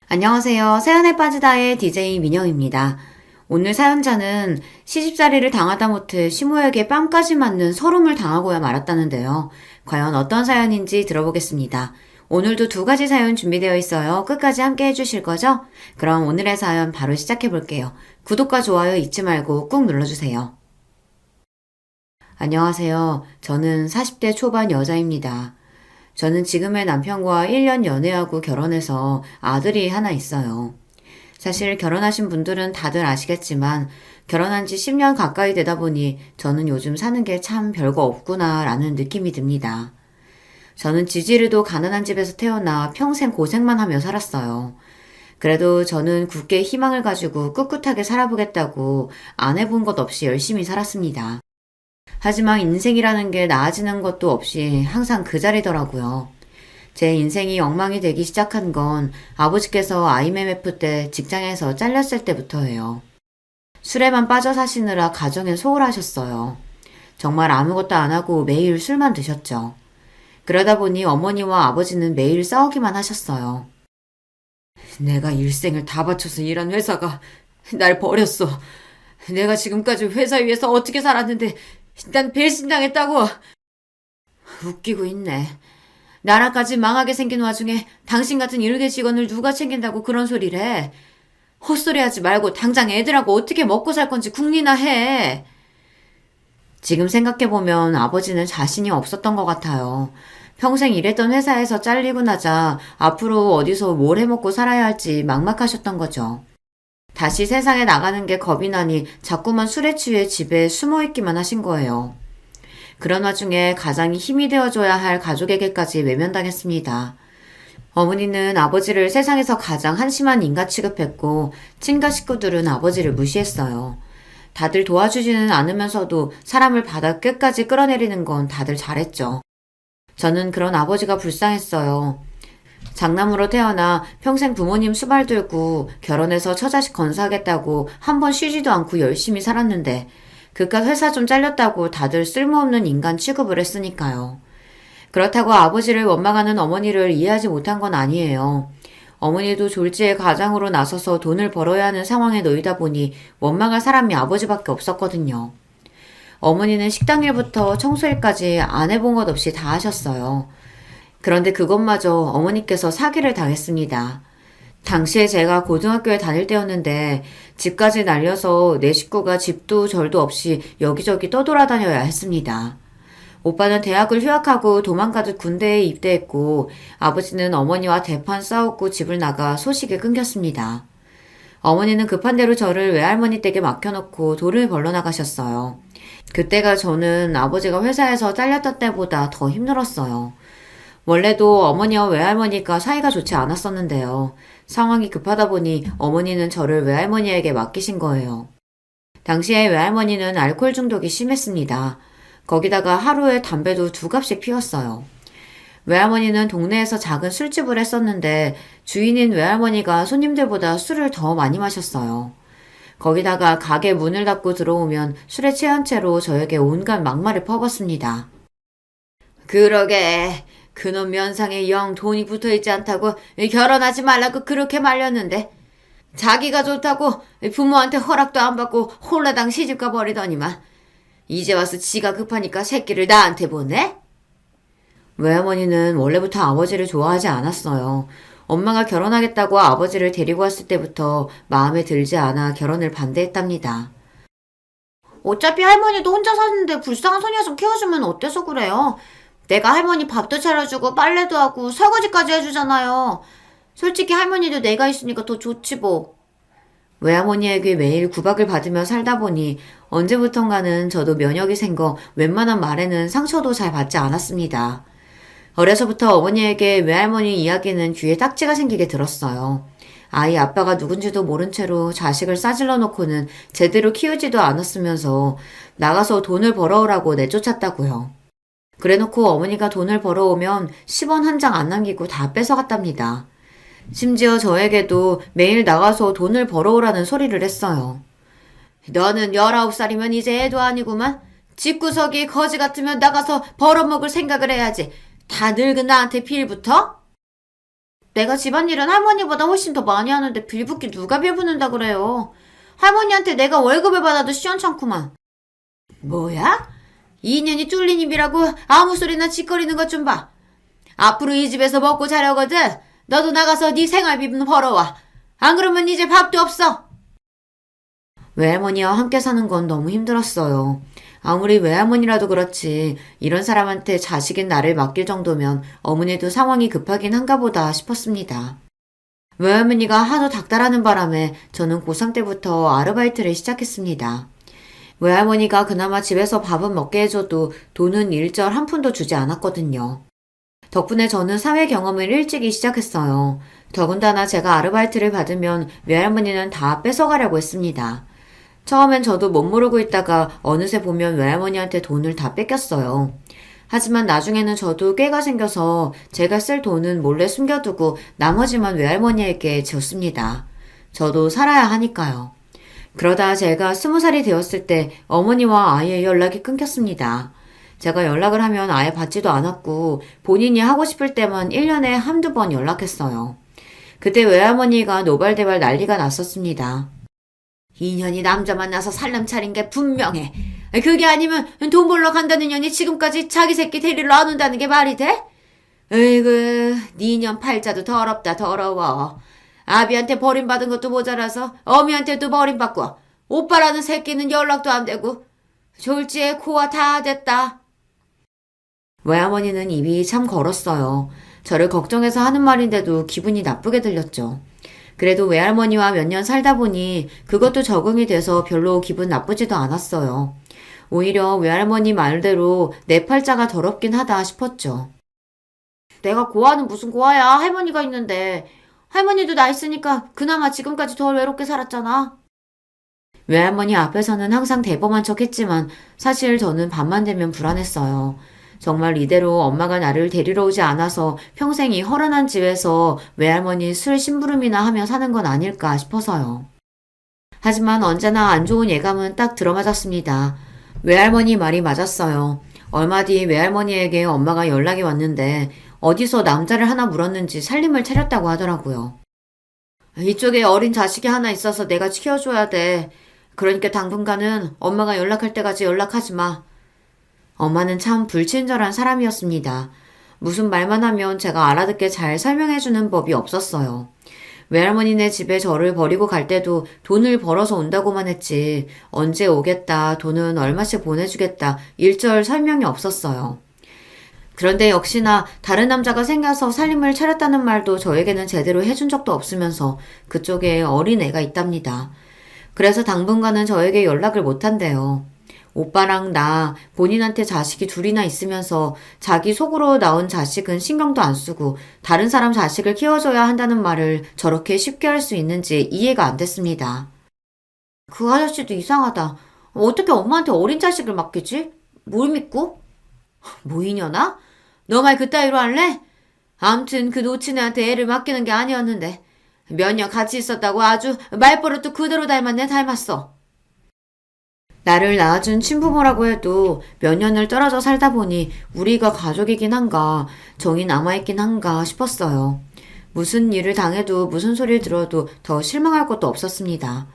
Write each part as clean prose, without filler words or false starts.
안녕하세요. 사연에 빠지다의 DJ 민영입니다. 오늘 사연자는 시집살이를 당하다 못해 시모에게 뺨까지 맞는 서름을 당하고야 말았다는데요. 과연 어떤 사연인지 들어보겠습니다. 오늘도 두 가지 사연 준비되어 있어요. 끝까지 함께 해주실 거죠? 그럼 오늘의 사연 바로 시작해 볼게요. 구독과 좋아요 잊지 말고 꾹 눌러주세요. 안녕하세요. 저는 40대 초반 여자입니다. 저는 지금의 남편과 1년 연애하고 결혼해서 아들이 하나 있어요. 사실 결혼하신 분들은 다들 아시겠지만 결혼한 지 10년 가까이 되다 보니 저는 요즘 사는 게 참 별거 없구나 라는 느낌이 듭니다. 저는 지지리도 가난한 집에서 태어나 평생 고생만 하며 살았어요. 그래도 저는 굳게 희망을 가지고 꿋꿋하게 살아보겠다고 안 해본 것 없이 열심히 살았습니다. 하지만 인생이라는 게 나아지는 것도 없이 항상 그 자리더라고요. 제 인생이 엉망이 되기 시작한 건 아버지께서 IMF 때 직장에서 잘렸을 때부터예요. 술에만 빠져 사시느라 가정에 소홀하셨어요. 정말 아무것도 안 하고 매일 술만 드셨죠. 그러다 보니 어머니와 아버지는 매일 싸우기만 하셨어요. 내가 일생을 다 바쳐서 일한 회사가 날 버렸어. 내가 지금까지 회사 위에서 어떻게 살았는데 난 배신당했다고. 웃기고 있네. 나라까지 망하게 생긴 와중에 당신 같은 일개 직원을 누가 챙긴다고 그런 소리를 해. 헛소리하지 말고 당장 애들하고 어떻게 먹고 살 건지 궁리나 해. 지금 생각해보면 아버지는 자신이 없었던 것 같아요. 평생 일했던 회사에서 잘리고 나자 앞으로 어디서 뭘 해먹고 살아야 할지 막막하셨던 거죠. 다시 세상에 나가는 게 겁이 나니 자꾸만 술에 취해 집에 숨어있기만 하신 거예요. 그런 와중에 가장이 힘이 되어줘야 할 가족에게까지 외면당했습니다. 어머니는 아버지를 세상에서 가장 한심한 인간 취급했고 친가 식구들은 아버지를 무시했어요. 다들 도와주지는 않으면서도 사람을 바닥 끝까지 끌어내리는 건 다들 잘했죠. 저는 그런 아버지가 불쌍했어요. 장남으로 태어나 평생 부모님 수발 들고 결혼해서 처자식 건사하겠다고 한 번 쉬지도 않고 열심히 살았는데 그깟 회사 좀 잘렸다고 다들 쓸모없는 인간 취급을 했으니까요. 그렇다고 아버지를 원망하는 어머니를 이해하지 못한 건 아니에요. 어머니도 졸지에 가장으로 나서서 돈을 벌어야 하는 상황에 놓이다 보니 원망할 사람이 아버지밖에 없었거든요. 어머니는 식당일부터 청소일까지 안 해본 것 없이 다 하셨어요. 그런데 그것마저 어머니께서 사기를 당했습니다. 당시에 제가 고등학교에 다닐 때였는데 집까지 날려서 내 식구가 집도 절도 없이 여기저기 떠돌아다녀야 했습니다. 오빠는 대학을 휴학하고 도망가듯 군대에 입대했고 아버지는 어머니와 대판 싸웠고 집을 나가 소식이 끊겼습니다. 어머니는 급한 대로 저를 외할머니 댁에 맡겨놓고 돈을 벌러 나가셨어요. 그때가 저는 아버지가 회사에서 잘렸던 때보다 더 힘들었어요. 원래도 어머니와 외할머니가 사이가 좋지 않았었는데요. 상황이 급하다 보니 어머니는 저를 외할머니에게 맡기신 거예요. 당시에 외할머니는 알코올 중독이 심했습니다. 거기다가 하루에 담배도 2갑씩 피웠어요. 외할머니는 동네에서 작은 술집을 했었는데 주인인 외할머니가 손님들보다 술을 더 많이 마셨어요. 거기다가 가게 문을 닫고 들어오면 술에 취한 채로 저에게 온갖 막말을 퍼붓습니다. 그러게 그놈 면상에 영 돈이 붙어있지 않다고 결혼하지 말라고 그렇게 말렸는데 자기가 좋다고 부모한테 허락도 안 받고 홀라당 시집가 버리더니만 이제 와서 지가 급하니까 새끼를 나한테 보내? 외할머니는 원래부터 아버지를 좋아하지 않았어요. 엄마가 결혼하겠다고 아버지를 데리고 왔을 때부터 마음에 들지 않아 결혼을 반대했답니다. 어차피 할머니도 혼자 사는데 불쌍한 소녀 좀 키워주면 어때서 그래요? 내가 할머니 밥도 차려주고 빨래도 하고 설거지까지 해주잖아요. 솔직히 할머니도 내가 있으니까 더 좋지 뭐. 외할머니에게 매일 구박을 받으며 살다 보니 언제부턴가는 저도 면역이 생겨 웬만한 말에는 상처도 잘 받지 않았습니다. 어려서부터 어머니에게 외할머니 이야기는 귀에 딱지가 생기게 들었어요. 아이 아빠가 누군지도 모른 채로 자식을 싸질러 놓고는 제대로 키우지도 않았으면서 나가서 돈을 벌어오라고 내쫓았다고요. 그래놓고 어머니가 돈을 벌어오면 10원 한 장 안 남기고 다 뺏어갔답니다. 심지어 저에게도 매일 나가서 돈을 벌어오라는 소리를 했어요. 너는 19살이면 이제 애도 아니구만. 집구석이 거지 같으면 나가서 벌어먹을 생각을 해야지. 다 늙은 나한테 빌붙어? 내가 집안일은 할머니보다 훨씬 더 많이 하는데 빌붙기 누가 빌붙는다 그래요. 할머니한테 내가 월급을 받아도 시원찮구만. 뭐야? 2년이 뚫린 입이라고 아무 소리나 짓거리는 것 좀 봐. 앞으로 이 집에서 먹고 자려거든. 너도 나가서 네 생활비 벌어와. 안 그러면 이제 밥도 없어. 외할머니와 함께 사는 건 너무 힘들었어요. 아무리 외할머니라도 그렇지 이런 사람한테 자식인 나를 맡길 정도면 어머니도 상황이 급하긴 한가 보다 싶었습니다. 외할머니가 하도 닥달하는 바람에 저는 고3 때부터 아르바이트를 시작했습니다. 외할머니가 그나마 집에서 밥은 먹게 해줘도 돈은 일절 한 푼도 주지 않았거든요. 덕분에 저는 사회 경험을 일찍이 시작했어요. 더군다나 제가 아르바이트를 받으면 외할머니는 다 뺏어가려고 했습니다. 처음엔 저도 못 모르고 있다가 어느새 보면 외할머니한테 돈을 다 뺏겼어요. 하지만 나중에는 저도 꾀가 생겨서 제가 쓸 돈은 몰래 숨겨두고 나머지만 외할머니에게 줬습니다. 저도 살아야 하니까요. 그러다 제가 20살이 되었을 때 어머니와 아예 연락이 끊겼습니다. 제가 연락을 하면 아예 받지도 않았고 본인이 하고 싶을 때만 1년에 한두 번 연락했어요. 그때 외할머니가 노발대발 난리가 났었습니다. 2년이 남자 만나서 살림 차린 게 분명해. 그게 아니면 돈 벌러 간다는 년이 지금까지 자기 새끼 데리러 안 온다는 게 말이 돼? 으이그, 니년 팔자도 더럽다 더러워. 아비한테 버림받은 것도 모자라서 어미한테도 버림받고 오빠라는 새끼는 연락도 안 되고 졸지에 코와 다 됐다. 외할머니는 입이 참 걸었어요. 저를 걱정해서 하는 말인데도 기분이 나쁘게 들렸죠. 그래도 외할머니와 몇 년 살다 보니 그것도 적응이 돼서 별로 기분 나쁘지도 않았어요. 오히려 외할머니 말대로 내 팔자가 더럽긴 하다 싶었죠. 내가 고아는 무슨 고아야. 할머니가 있는데. 할머니도 나 있으니까 그나마 지금까지 덜 외롭게 살았잖아. 외할머니 앞에서는 항상 대범한 척 했지만 사실 저는 밤만 되면 불안했어요. 정말 이대로 엄마가 나를 데리러 오지 않아서 평생 이 허름한 집에서 외할머니 술 심부름이나 하며 사는 건 아닐까 싶어서요. 하지만 언제나 안 좋은 예감은 딱 들어맞았습니다. 외할머니 말이 맞았어요. 얼마 뒤 외할머니에게 엄마가 연락이 왔는데 어디서 남자를 하나 물었는지 살림을 차렸다고 하더라고요. 이쪽에 어린 자식이 하나 있어서 내가 키워줘야 돼. 그러니까 당분간은 엄마가 연락할 때까지 연락하지 마. 엄마는 참 불친절한 사람이었습니다. 무슨 말만 하면 제가 알아듣게 잘 설명해주는 법이 없었어요. 외할머니네 집에 저를 버리고 갈 때도 돈을 벌어서 온다고만 했지 언제 오겠다, 돈은 얼마씩 보내주겠다 일절 설명이 없었어요. 그런데 역시나 다른 남자가 생겨서 살림을 차렸다는 말도 저에게는 제대로 해준 적도 없으면서 그쪽에 어린 애가 있답니다. 그래서 당분간은 저에게 연락을 못한대요. 오빠랑 나 본인한테 자식이 둘이나 있으면서 자기 속으로 나온 자식은 신경도 안 쓰고 다른 사람 자식을 키워줘야 한다는 말을 저렇게 쉽게 할 수 있는지 이해가 안 됐습니다. 그 아저씨도 이상하다. 어떻게 엄마한테 어린 자식을 맡기지? 뭘 믿고? 뭐 이년아? 너 말 그따위로 할래? 암튼 그 놓친 애한테 애를 맡기는 게 아니었는데 몇 년 같이 있었다고 아주 말버릇도 그대로 닮았어. 나를 낳아준 친부모라고 해도 몇 년을 떨어져 살다 보니 우리가 가족이긴 한가, 정이 남아있긴 한가 싶었어요. 무슨 일을 당해도 무슨 소리를 들어도 더 실망할 것도 없었습니다.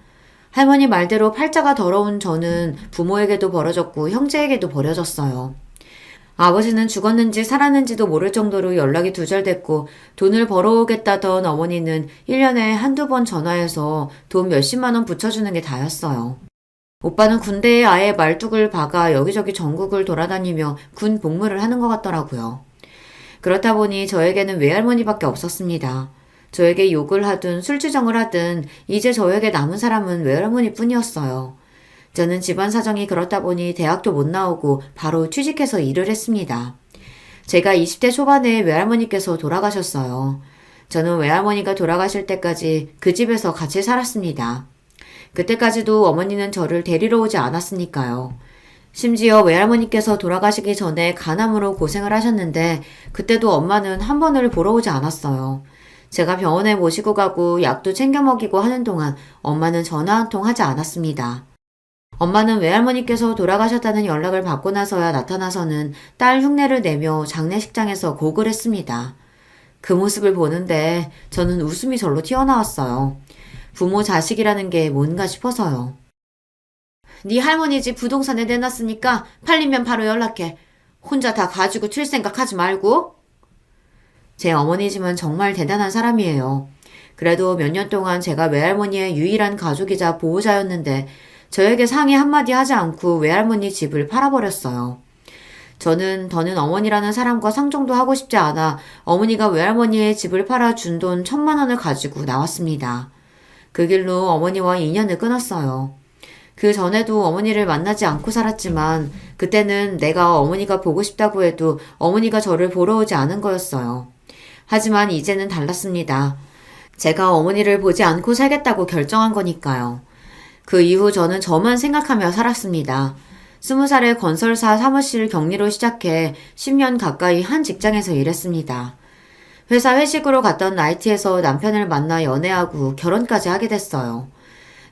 할머니 말대로 팔자가 더러운 저는 부모에게도 버려졌고 형제에게도 버려졌어요. 아버지는 죽었는지 살았는지도 모를 정도로 연락이 두절됐고 돈을 벌어오겠다던 어머니는 1년에 한두 번 전화해서 돈 몇십만 원 붙여주는 게 다였어요. 오빠는 군대에 아예 말뚝을 박아 여기저기 전국을 돌아다니며 군 복무를 하는 것 같더라고요. 그렇다 보니 저에게는 외할머니밖에 없었습니다. 저에게 욕을 하든 술주정을 하든 이제 저에게 남은 사람은 외할머니뿐이었어요. 저는 집안 사정이 그렇다 보니 대학도 못 나오고 바로 취직해서 일을 했습니다. 제가 20대 초반에 외할머니께서 돌아가셨어요. 저는 외할머니가 돌아가실 때까지 그 집에서 같이 살았습니다. 그때까지도 어머니는 저를 데리러 오지 않았으니까요. 심지어 외할머니께서 돌아가시기 전에 간암으로 고생을 하셨는데 그때도 엄마는 한 번을 보러 오지 않았어요. 제가 병원에 모시고 가고 약도 챙겨 먹이고 하는 동안 엄마는 전화 한 통 하지 않았습니다. 엄마는 외할머니께서 돌아가셨다는 연락을 받고 나서야 나타나서는 딸 흉내를 내며 장례식장에서 곡을 했습니다. 그 모습을 보는데 저는 웃음이 절로 튀어나왔어요. 부모 자식이라는 게 뭔가 싶어서요. 네 할머니 집 부동산에 내놨으니까 팔리면 바로 연락해. 혼자 다 가지고 튈 생각하지 말고. 제 어머니 집은 정말 대단한 사람이에요. 그래도 몇 년 동안 제가 외할머니의 유일한 가족이자 보호자였는데 저에게 상의 한마디 하지 않고 외할머니 집을 팔아버렸어요. 저는 더는 어머니라는 사람과 상종도 하고 싶지 않아 어머니가 외할머니의 집을 팔아 준 돈 1,000만 원을 가지고 나왔습니다. 그 길로 어머니와 인연을 끊었어요. 그 전에도 어머니를 만나지 않고 살았지만 그때는 내가 어머니가 보고 싶다고 해도 어머니가 저를 보러 오지 않은 거였어요. 하지만 이제는 달랐습니다. 제가 어머니를 보지 않고 살겠다고 결정한 거니까요. 그 이후 저는 저만 생각하며 살았습니다. 20살에 건설사 사무실 격리로 시작해 10년 가까이 한 직장에서 일했습니다. 회사 회식으로 갔던 나이트에서 남편을 만나 연애하고 결혼까지 하게 됐어요.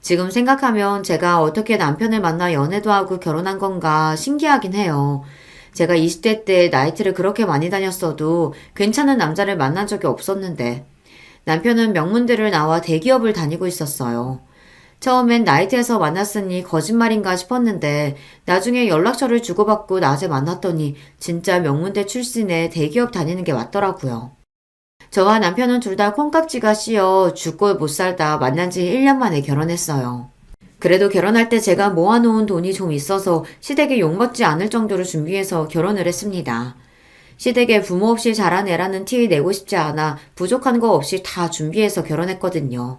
지금 생각하면 제가 어떻게 남편을 만나 연애도 하고 결혼한 건가 신기하긴 해요. 제가 20대 때 나이트를 그렇게 많이 다녔어도 괜찮은 남자를 만난 적이 없었는데 남편은 명문대를 나와 대기업을 다니고 있었어요. 처음엔 나이트에서 만났으니 거짓말인가 싶었는데 나중에 연락처를 주고받고 낮에 만났더니 진짜 명문대 출신의 대기업 다니는 게 맞더라고요. 저와 남편은 둘 다 콩깍지가 씌어 죽고 못 살다 만난 지 1년 만에 결혼했어요. 그래도 결혼할 때 제가 모아놓은 돈이 좀 있어서 시댁에 욕먹지 않을 정도로 준비해서 결혼을 했습니다. 시댁에 부모 없이 자란 애라는 티 내고 싶지 않아 부족한 거 없이 다 준비해서 결혼했거든요.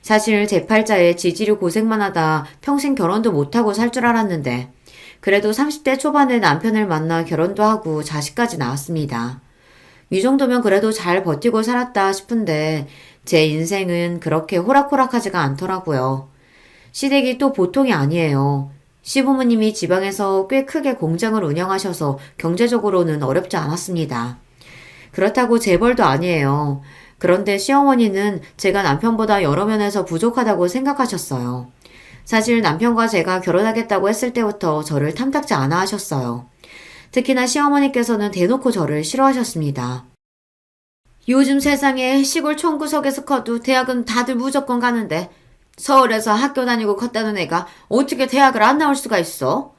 사실 제 팔자에 지지로 고생만 하다 평생 결혼도 못하고 살 줄 알았는데 그래도 30대 초반에 남편을 만나 결혼도 하고 자식까지 낳았습니다. 이 정도면 그래도 잘 버티고 살았다 싶은데 제 인생은 그렇게 호락호락하지가 않더라고요. 시댁이 또 보통이 아니에요. 시부모님이 지방에서 꽤 크게 공장을 운영하셔서 경제적으로는 어렵지 않았습니다. 그렇다고 재벌도 아니에요. 그런데 시어머니는 제가 남편보다 여러 면에서 부족하다고 생각하셨어요. 사실 남편과 제가 결혼하겠다고 했을 때부터 저를 탐탁지 않아 하셨어요. 특히나 시어머니께서는 대놓고 저를 싫어하셨습니다. 요즘 세상에 시골 촌구석에서 커도 대학은 다들 무조건 가는데 서울에서 학교 다니고 컸다는 애가 어떻게 대학을 안 나올 수가 있어?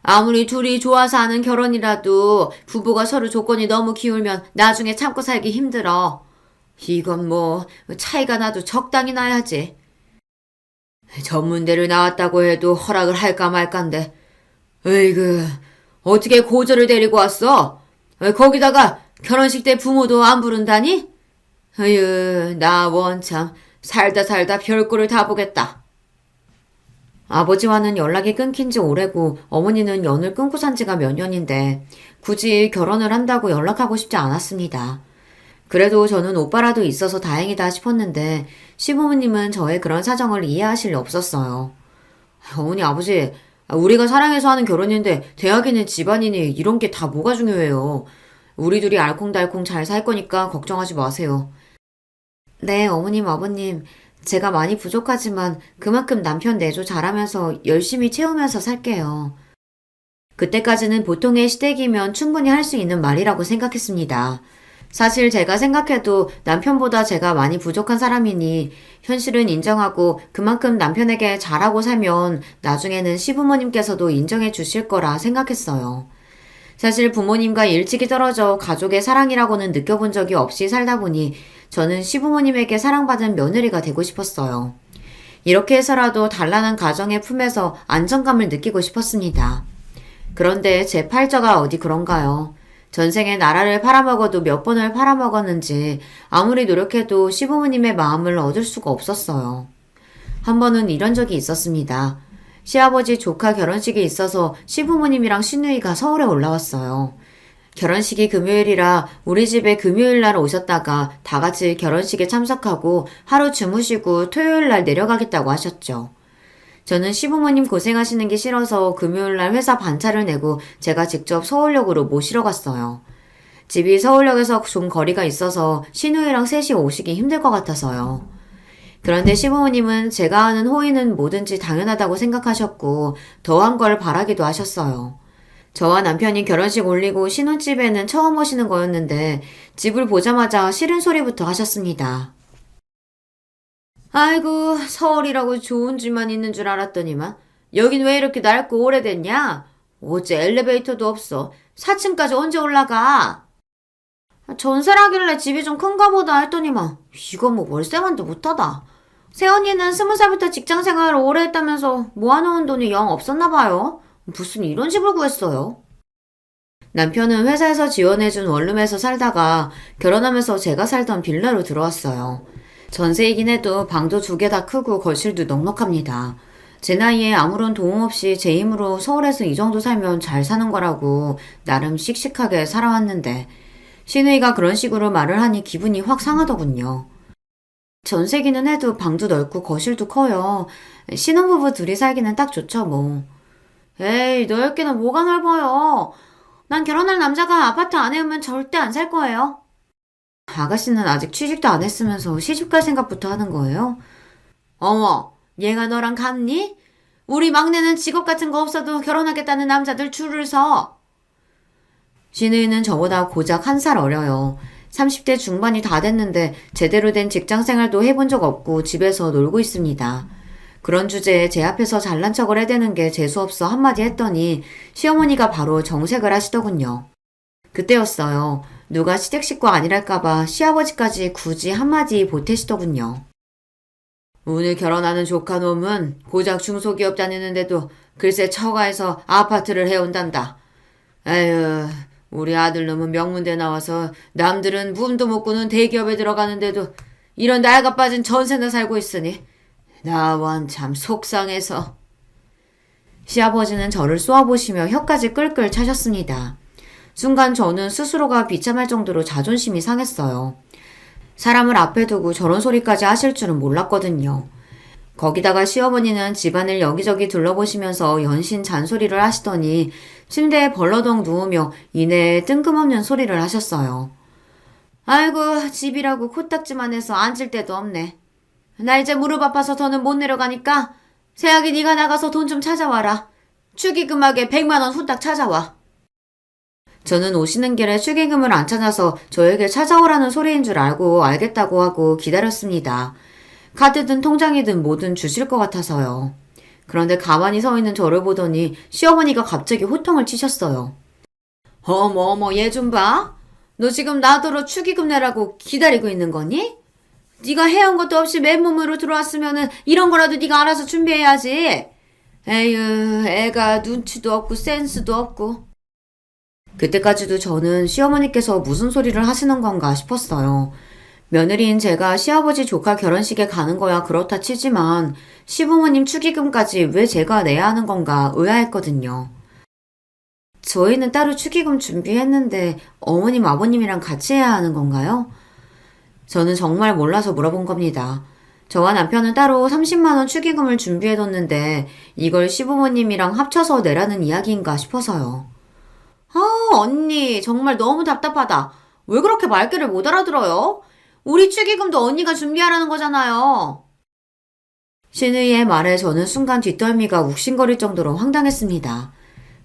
아무리 둘이 좋아서 하는 결혼이라도 부부가 서로 조건이 너무 기울면 나중에 참고 살기 힘들어. 이건 뭐 차이가 나도 적당히 나야지. 전문대를 나왔다고 해도 허락을 할까 말까인데 으이그 어떻게 고조를 데리고 왔어? 거기다가 결혼식 때 부모도 안 부른다니? 으유 나 원참 살다 살다 별꼴을 다 보겠다. 아버지와는 연락이 끊긴 지 오래고 어머니는 연을 끊고 산 지가 몇 년인데 굳이 결혼을 한다고 연락하고 싶지 않았습니다. 그래도 저는 오빠라도 있어서 다행이다 싶었는데 시부모님은 저의 그런 사정을 이해하실 리 없었어요. 어머니 아버지 우리가 사랑해서 하는 결혼인데 대학이니 집안이니 이런 게 다 뭐가 중요해요. 우리 둘이 알콩달콩 잘 살 거니까 걱정하지 마세요. 네 어머님 아버님 제가 많이 부족하지만 그만큼 남편 내조 잘하면서 열심히 채우면서 살게요. 그때까지는 보통의 시댁이면 충분히 할 수 있는 말이라고 생각했습니다. 사실 제가 생각해도 남편보다 제가 많이 부족한 사람이니 현실은 인정하고 그만큼 남편에게 잘하고 살면 나중에는 시부모님께서도 인정해 주실 거라 생각했어요. 사실 부모님과 일찍이 떨어져 가족의 사랑이라고는 느껴본 적이 없이 살다 보니 저는 시부모님에게 사랑받은 며느리가 되고 싶었어요. 이렇게 해서라도 단란한 가정의 품에서 안정감을 느끼고 싶었습니다. 그런데 제 팔자가 어디 그런가요? 전생에 나라를 팔아먹어도 몇 번을 팔아먹었는지 아무리 노력해도 시부모님의 마음을 얻을 수가 없었어요. 한 번은 이런 적이 있었습니다. 시아버지 조카 결혼식이 있어서 시부모님이랑 시누이가 서울에 올라왔어요. 결혼식이 금요일이라 우리 집에 금요일날 오셨다가 다 같이 결혼식에 참석하고 하루 주무시고 토요일날 내려가겠다고 하셨죠. 저는 시부모님 고생하시는 게 싫어서 금요일날 회사 반차를 내고 제가 직접 서울역으로 모시러 갔어요. 집이 서울역에서 좀 거리가 있어서 시누이랑 셋이 오시기 힘들 것 같아서요. 그런데 시부모님은 제가 하는 호의는 뭐든지 당연하다고 생각하셨고 더한 걸 바라기도 하셨어요. 저와 남편이 결혼식 올리고 신혼집에는 처음 오시는 거였는데 집을 보자마자 싫은 소리부터 하셨습니다. 아이고, 서울이라고 좋은 집만 있는 줄 알았더니만 여긴 왜 이렇게 낡고 오래됐냐? 어째 엘리베이터도 없어. 4층까지 언제 올라가? 전세라길래 집이 좀 큰가 보다 했더니만 이건 뭐 월세만도 못하다. 새언니는 20살부터 직장생활을 오래 했다면서 모아놓은 돈이 영 없었나 봐요. 무슨 이런 집을 구했어요? 남편은 회사에서 지원해준 원룸에서 살다가 결혼하면서 제가 살던 빌라로 들어왔어요. 전세이긴 해도 방도 2개 다 크고 거실도 넉넉합니다. 제 나이에 아무런 도움 없이 제 힘으로 서울에서 이 정도 살면 잘 사는 거라고 나름 씩씩하게 살아왔는데 시누이가 그런 식으로 말을 하니 기분이 확 상하더군요. 전세기는 해도 방도 넓고 거실도 커요. 신혼부부 둘이 살기는 딱 좋죠 뭐. 에이, 넓기는 뭐가 넓어요. 난 결혼할 남자가 아파트 안에 오면 절대 안 살 거예요. 아가씨는 아직 취직도 안 했으면서 시집갈 생각부터 하는 거예요? 어머, 얘가 너랑 같니? 우리 막내는 직업 같은 거 없어도 결혼하겠다는 남자들 줄을 서. 시누이는 저보다 고작 1살 어려요. 30대 중반이 다 됐는데 제대로 된 직장 생활도 해본 적 없고 집에서 놀고 있습니다. 그런 주제에 제 앞에서 잘난 척을 해대는 게 재수없어 한마디 했더니 시어머니가 바로 정색을 하시더군요. 그때였어요. 누가 시댁 식구 아니랄까봐 시아버지까지 굳이 한마디 보태시더군요. 오늘 결혼하는 조카놈은 고작 중소기업 다니는데도 글쎄 처가에서 아파트를 해온단다. 에휴, 우리 아들놈은 명문대 나와서 남들은 꿈도 못 꾸는 대기업에 들어가는데도 이런 낡아 빠진 전세나 살고 있으니 나완 참 속상해서. 시아버지는 저를 쏘아보시며 혀까지 끌끌 차셨습니다. 순간 저는 스스로가 비참할 정도로 자존심이 상했어요. 사람을 앞에 두고 저런 소리까지 하실 줄은 몰랐거든요. 거기다가 시어머니는 집안을 여기저기 둘러보시면서 연신 잔소리를 하시더니 침대에 벌러덩 누우며 이내에 뜬금없는 소리를 하셨어요. 아이고, 집이라고 코딱지만 해서 앉을 데도 없네. 나 이제 무릎 아파서 더는 못 내려가니까 새아기 네가 나가서 돈 좀 찾아와라. 축의금하게 100만 원 후딱 찾아와. 저는 오시는 길에 축의금을 안 찾아서 저에게 찾아오라는 소리인 줄 알고 알겠다고 하고 기다렸습니다. 카드든 통장이든 뭐든 주실 것 같아서요. 그런데 가만히 서 있는 저를 보더니 시어머니가 갑자기 호통을 치셨어요. 어머 얘 좀 봐. 너 지금 나더러 축의금 내라고 기다리고 있는 거니? 네가 해온 것도 없이 맨몸으로 들어왔으면은 이런 거라도 네가 알아서 준비해야지. 에휴, 애가 눈치도 없고 센스도 없고. 그때까지도 저는 시어머니께서 무슨 소리를 하시는 건가 싶었어요. 며느리인 제가 시아버지 조카 결혼식에 가는 거야 그렇다 치지만 시부모님 축의금까지 왜 제가 내야 하는 건가 의아했거든요. 저희는 따로 축의금 준비했는데 어머님 아버님이랑 같이 해야 하는 건가요? 저는 정말 몰라서 물어본 겁니다. 저와 남편은 따로 30만 원 축의금을 준비해뒀는데 이걸 시부모님이랑 합쳐서 내라는 이야기인가 싶어서요. 언니 정말 너무 답답하다. 왜 그렇게 말귀를 못 알아들어요? 우리 축의금도 언니가 준비하라는 거잖아요. 시누이의 말에 저는 순간 뒷덜미가 욱신거릴 정도로 황당했습니다.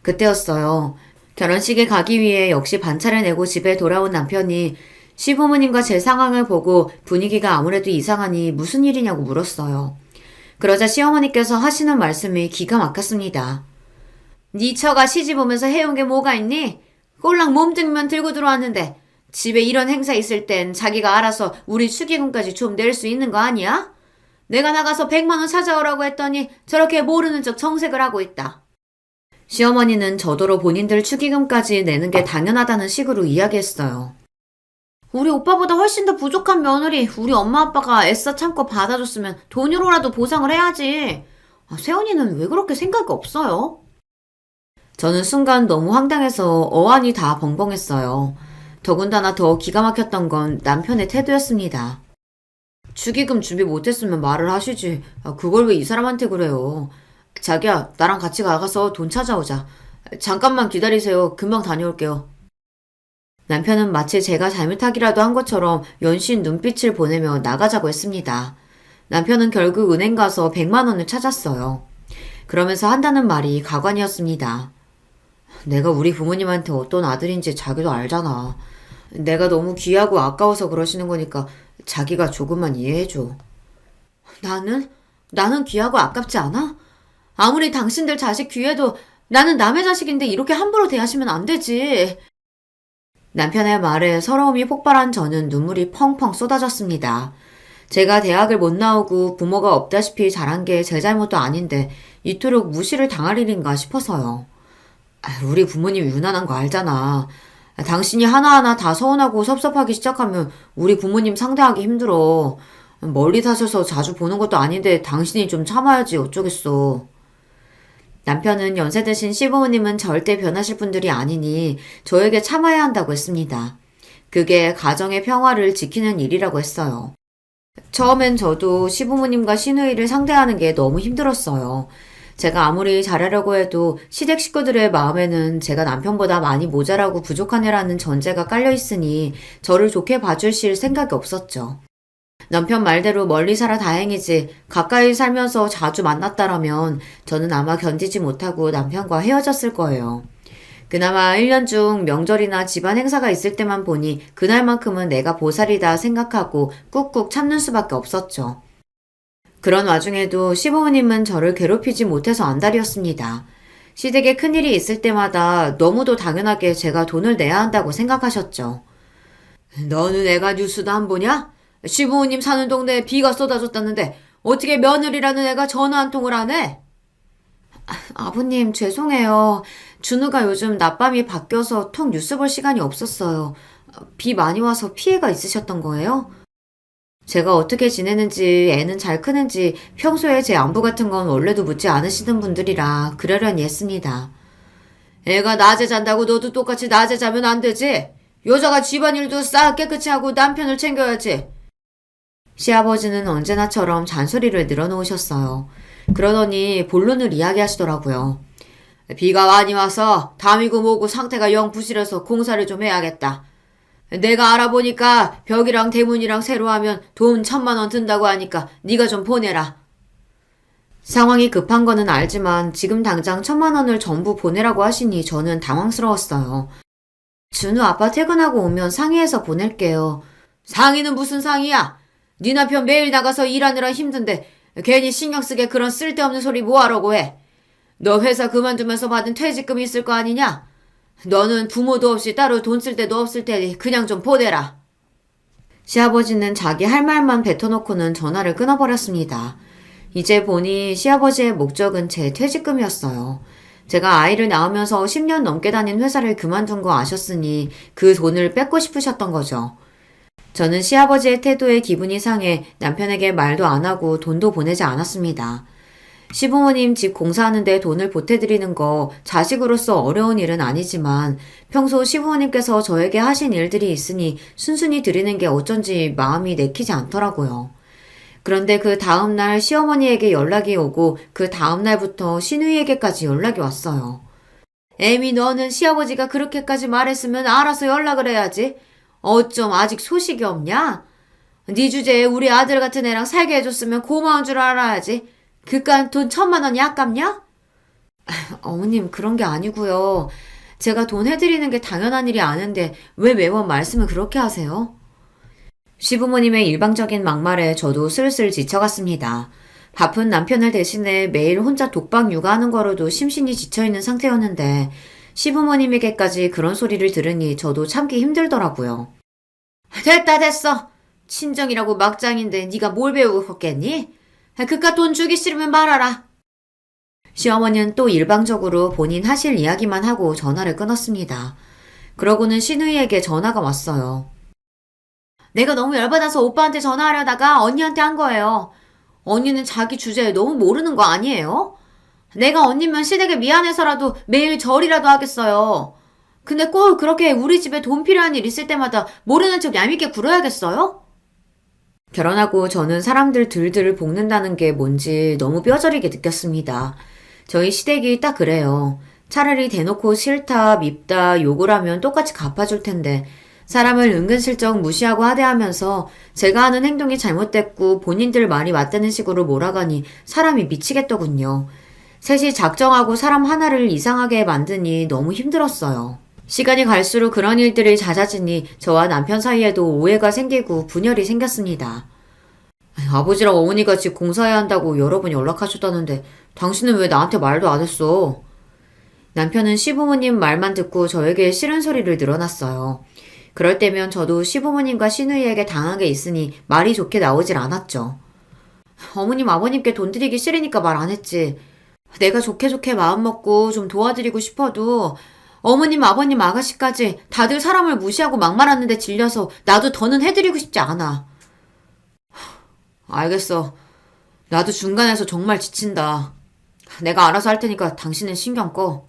그때였어요. 결혼식에 가기 위해 역시 반차를 내고 집에 돌아온 남편이 시부모님과 제 상황을 보고 분위기가 아무래도 이상하니 무슨 일이냐고 물었어요. 그러자 시어머니께서 하시는 말씀이 기가 막혔습니다. 네 처가 시집 오면서 해온 게 뭐가 있니? 꼴랑 몸뚱이만 들고 들어왔는데 집에 이런 행사 있을 땐 자기가 알아서 우리 축의금까지 좀 낼 수 있는 거 아니야? 내가 나가서 100만 원 찾아오라고 했더니 저렇게 모르는 척 정색을 하고 있다. 시어머니는 저더러 본인들 축의금까지 내는 게 당연하다는 식으로 이야기했어요. 우리 오빠보다 훨씬 더 부족한 며느리 우리 엄마 아빠가 애써 참고 받아줬으면 돈으로라도 보상을 해야지. 세연이는 왜 그렇게 생각이 없어요? 저는 순간 너무 황당해서 어안이 다 벙벙했어요. 더군다나 더 기가 막혔던 건 남편의 태도였습니다. 축의금 준비 못했으면 말을 하시지. 그걸 왜 이 사람한테 그래요. 자기야, 나랑 같이 나가서 돈 찾아오자. 잠깐만 기다리세요. 금방 다녀올게요. 남편은 마치 제가 잘못하기라도 한 것처럼 연신 눈빛을 보내며 나가자고 했습니다. 남편은 결국 은행 가서 100만 원을 찾았어요. 그러면서 한다는 말이 가관이었습니다. 내가 우리 부모님한테 어떤 아들인지 자기도 알잖아. 내가 너무 귀하고 아까워서 그러시는 거니까 자기가 조금만 이해해줘. 나는? 나는 귀하고 아깝지 않아? 아무리 당신들 자식 귀해도 나는 남의 자식인데 이렇게 함부로 대하시면 안 되지. 남편의 말에 서러움이 폭발한 저는 눈물이 펑펑 쏟아졌습니다. 제가 대학을 못 나오고 부모가 없다시피 자란 게 제 잘못도 아닌데 이토록 무시를 당할 일인가 싶어서요. 우리 부모님 유난한 거 알잖아. 당신이 하나하나 다 서운하고 섭섭하기 시작하면 우리 부모님 상대하기 힘들어. 멀리 사셔서 자주 보는 것도 아닌데 당신이 좀 참아야지 어쩌겠어. 남편은 연세 드신 시부모님은 절대 변하실 분들이 아니니 저에게 참아야 한다고 했습니다. 그게 가정의 평화를 지키는 일이라고 했어요. 처음엔 저도 시부모님과 시누이를 상대하는 게 너무 힘들었어요. 제가 아무리 잘하려고 해도 시댁 식구들의 마음에는 제가 남편보다 많이 모자라고 부족한 애라는 전제가 깔려 있으니 저를 좋게 봐주실 생각이 없었죠. 남편 말대로 멀리 살아 다행이지 가까이 살면서 자주 만났다라면 저는 아마 견디지 못하고 남편과 헤어졌을 거예요. 그나마 1년 중 명절이나 집안 행사가 있을 때만 보니 그날만큼은 내가 보살이다 생각하고 꾹꾹 참는 수밖에 없었죠. 그런 와중에도 시부모님은 저를 괴롭히지 못해서 안달이었습니다. 시댁에 큰일이 있을 때마다 너무도 당연하게 제가 돈을 내야 한다고 생각하셨죠. 너는 애가 뉴스도 안 보냐? 시부모님 사는 동네에 비가 쏟아졌다는데 어떻게 며느리라는 애가 전화 한 통을 안 해? 아버님 죄송해요. 준우가 요즘 낮밤이 바뀌어서 통 뉴스 볼 시간이 없었어요. 비 많이 와서 피해가 있으셨던 거예요? 제가 어떻게 지내는지 애는 잘 크는지 평소에 제 안부 같은 건 원래도 묻지 않으시던 분들이라 그러려니 했습니다. 애가 낮에 잔다고 너도 똑같이 낮에 자면 안 되지? 여자가 집안일도 싹 깨끗이 하고 남편을 챙겨야지. 시아버지는 언제나처럼 잔소리를 늘어놓으셨어요. 그러더니 본론을 이야기하시더라고요. 비가 많이 와서 담이고 뭐고 상태가 영 부실해서 공사를 좀 해야겠다. 내가 알아보니까 벽이랑 대문이랑 새로 하면 돈 1,000만 원 든다고 하니까 네가 좀 보내라. 상황이 급한 거는 알지만 지금 당장 1,000만 원을 전부 보내라고 하시니 저는 당황스러웠어요. 준우 아빠 퇴근하고 오면 상의해서 보낼게요. 상의는 무슨 상의야? 네 남편 매일 나가서 일하느라 힘든데 괜히 신경 쓰게 그런 쓸데없는 소리 뭐하라고 해. 너 회사 그만두면서 받은 퇴직금이 있을 거 아니냐? 너는 부모도 없이 따로 돈 쓸 데도 없을 테니 그냥 좀 보내라. 시아버지는 자기 할 말만 뱉어놓고는 전화를 끊어버렸습니다. 이제 보니 시아버지의 목적은 제 퇴직금이었어요. 제가 아이를 낳으면서 10년 넘게 다닌 회사를 그만둔 거 아셨으니 그 돈을 뺏고 싶으셨던 거죠. 저는 시아버지의 태도에 기분이 상해 남편에게 말도 안 하고 돈도 보내지 않았습니다. 시부모님 집 공사하는데 돈을 보태드리는 거 자식으로서 어려운 일은 아니지만 평소 시부모님께서 저에게 하신 일들이 있으니 순순히 드리는 게 어쩐지 마음이 내키지 않더라고요. 그런데 그 다음날 시어머니에게 연락이 오고 그 다음날부터 시누이에게까지 연락이 왔어요. 애미 너는 시아버지가 그렇게까지 말했으면 알아서 연락을 해야지. 어쩜 아직 소식이 없냐? 네 주제에 우리 아들 같은 애랑 살게 해줬으면 고마운 줄 알아야지. 그깟 돈 1,000만 원이 아깝냐? 어머님 그런 게 아니고요. 제가 돈 해드리는 게 당연한 일이 아는데 왜 매번 말씀을 그렇게 하세요? 시부모님의 일방적인 막말에 저도 슬슬 지쳐갔습니다. 바쁜 남편을 대신해 매일 혼자 독박 육아하는 거로도 심신이 지쳐있는 상태였는데 시부모님에게까지 그런 소리를 들으니 저도 참기 힘들더라고요. 됐다 됐어. 친정이라고 막장인데 네가 뭘 배우고 컸겠니? 그깟 돈 주기 싫으면 말아라. 시어머니는 또 일방적으로 본인 하실 이야기만 하고 전화를 끊었습니다. 그러고는 시누이에게 전화가 왔어요. 내가 너무 열받아서 오빠한테 전화하려다가 언니한테 한 거예요. 언니는 자기 주제에 너무 모르는 거 아니에요? 내가 언니면 시댁에 미안해서라도 매일 절이라도 하겠어요. 근데 꼭 그렇게 우리 집에 돈 필요한 일 있을 때마다 모르는 척 얄밉게 굴어야겠어요? 결혼하고 저는 사람들 들들 볶는다는 게 뭔지 너무 뼈저리게 느꼈습니다. 저희 시댁이 딱 그래요. 차라리 대놓고 싫다, 밉다, 욕을 하면 똑같이 갚아줄 텐데 사람을 은근슬쩍 무시하고 하대하면서 제가 하는 행동이 잘못됐고 본인들 말이 맞다는 식으로 몰아가니 사람이 미치겠더군요. 셋이 작정하고 사람 하나를 이상하게 만드니 너무 힘들었어요. 시간이 갈수록 그런 일들이 잦아지니 저와 남편 사이에도 오해가 생기고 분열이 생겼습니다. 아버지랑 어머니가 집 공사해야 한다고 여러 번 연락하셨다는데 당신은 왜 나한테 말도 안 했어? 남편은 시부모님 말만 듣고 저에게 싫은 소리를 늘어놨어요. 그럴 때면 저도 시부모님과 시누이에게 당한 게 있으니 말이 좋게 나오질 않았죠. 어머님 아버님께 돈 드리기 싫으니까 말 안 했지. 내가 좋게 좋게 마음먹고 좀 도와드리고 싶어도 어머님 아버님 아가씨까지 다들 사람을 무시하고 막말하는데 질려서 나도 더는 해드리고 싶지 않아. 알겠어. 나도 중간에서 정말 지친다. 내가 알아서 할 테니까 당신은 신경 꺼.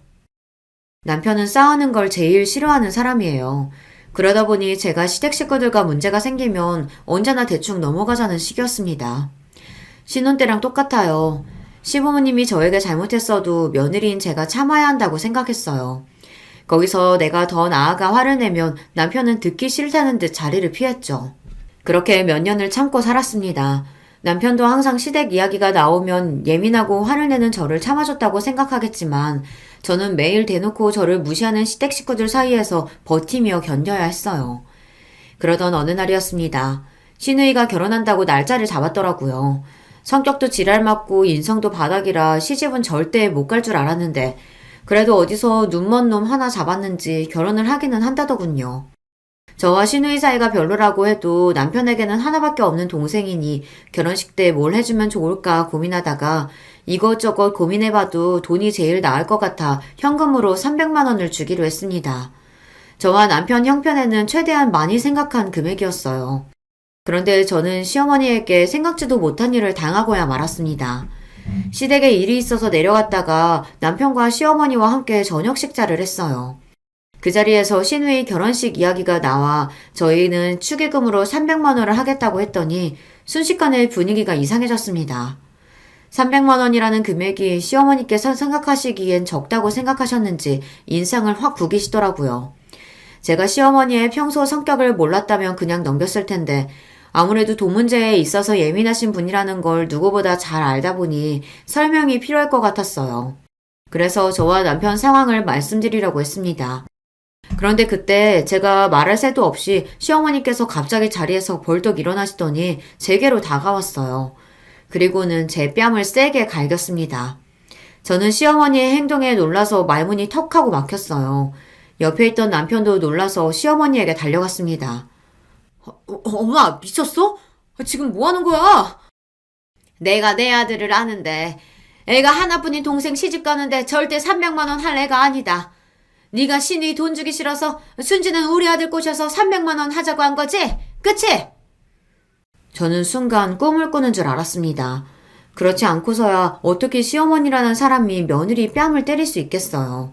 남편은 싸우는 걸 제일 싫어하는 사람이에요. 그러다 보니 제가 시댁 식구들과 문제가 생기면 언제나 대충 넘어가자는 식이었습니다. 신혼 때랑 똑같아요. 시부모님이 저에게 잘못했어도 며느리인 제가 참아야 한다고 생각했어요. 거기서 내가 더 나아가 화를 내면 남편은 듣기 싫다는 듯 자리를 피했죠. 그렇게 몇 년을 참고 살았습니다. 남편도 항상 시댁 이야기가 나오면 예민하고 화를 내는 저를 참아줬다고 생각하겠지만 저는 매일 대놓고 저를 무시하는 시댁 식구들 사이에서 버티며 견뎌야 했어요. 그러던 어느 날이었습니다. 시누이가 결혼한다고 날짜를 잡았더라고요. 성격도 지랄맞고 인성도 바닥이라 시집은 절대 못 갈 줄 알았는데 그래도 어디서 눈먼 놈 하나 잡았는지 결혼을 하기는 한다더군요. 저와 시누이 사이가 별로라고 해도 남편에게는 하나밖에 없는 동생이니 결혼식 때 뭘 해주면 좋을까 고민하다가 이것저것 고민해봐도 돈이 제일 나을 것 같아 현금으로 300만 원을 주기로 했습니다. 저와 남편 형편에는 최대한 많이 생각한 금액이었어요. 그런데 저는 시어머니에게 생각지도 못한 일을 당하고야 말았습니다. 시댁에 일이 있어서 내려갔다가 남편과 시어머니와 함께 저녁 식사를 했어요. 그 자리에서 시누이 결혼식 이야기가 나와 저희는 축의금으로 300만 원을 하겠다고 했더니 순식간에 분위기가 이상해졌습니다. 300만 원이라는 금액이 시어머니께서 생각하시기엔 적다고 생각하셨는지 인상을 확 구기시더라고요. 제가 시어머니의 평소 성격을 몰랐다면 그냥 넘겼을 텐데 아무래도 돈 문제에 있어서 예민하신 분이라는 걸 누구보다 잘 알다 보니 설명이 필요할 것 같았어요. 그래서 저와 남편 상황을 말씀드리려고 했습니다. 그런데 그때 제가 말할 새도 없이 시어머니께서 갑자기 자리에서 벌떡 일어나시더니 제게로 다가왔어요. 그리고는 제 뺨을 세게 갈겼습니다. 저는 시어머니의 행동에 놀라서 말문이 턱하고 막혔어요. 옆에 있던 남편도 놀라서 시어머니에게 달려갔습니다. 엄마 미쳤어? 지금 뭐 하는 거야? 내가 내 아들을 아는데 애가 하나뿐인 동생 시집 가는데 절대 300만 원 할 애가 아니다. 네가 신이 돈 주기 싫어서 순지는 우리 아들 꼬셔서 300만 원 하자고 한 거지? 그치? 저는 순간 꿈을 꾸는 줄 알았습니다. 그렇지 않고서야 어떻게 시어머니라는 사람이 며느리 뺨을 때릴 수 있겠어요.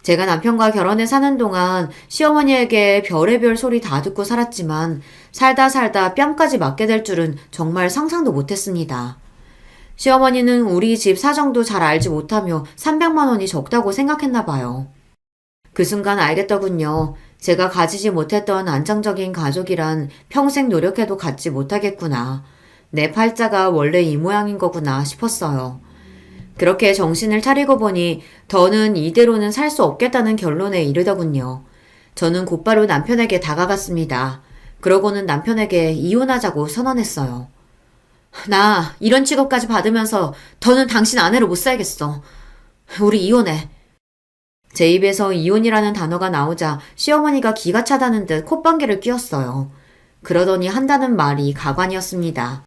제가 남편과 결혼해 사는 동안 시어머니에게 별의별 소리 다 듣고 살았지만 살다 살다 뺨까지 맞게 될 줄은 정말 상상도 못했습니다. 시어머니는 우리 집 사정도 잘 알지 못하며 300만 원이 적다고 생각했나 봐요. 그 순간 알겠더군요. 제가 가지지 못했던 안정적인 가족이란 평생 노력해도 갖지 못하겠구나. 내 팔자가 원래 이 모양인 거구나 싶었어요. 그렇게 정신을 차리고 보니 더는 이대로는 살 수 없겠다는 결론에 이르더군요. 저는 곧바로 남편에게 다가갔습니다. 그러고는 남편에게 이혼하자고 선언했어요. 나 이런 취급까지 받으면서 더는 당신 아내로 못 살겠어. 우리 이혼해. 제 입에서 이혼이라는 단어가 나오자 시어머니가 기가 차다는 듯 콧방귀를 뀌었어요. 그러더니 한다는 말이 가관이었습니다.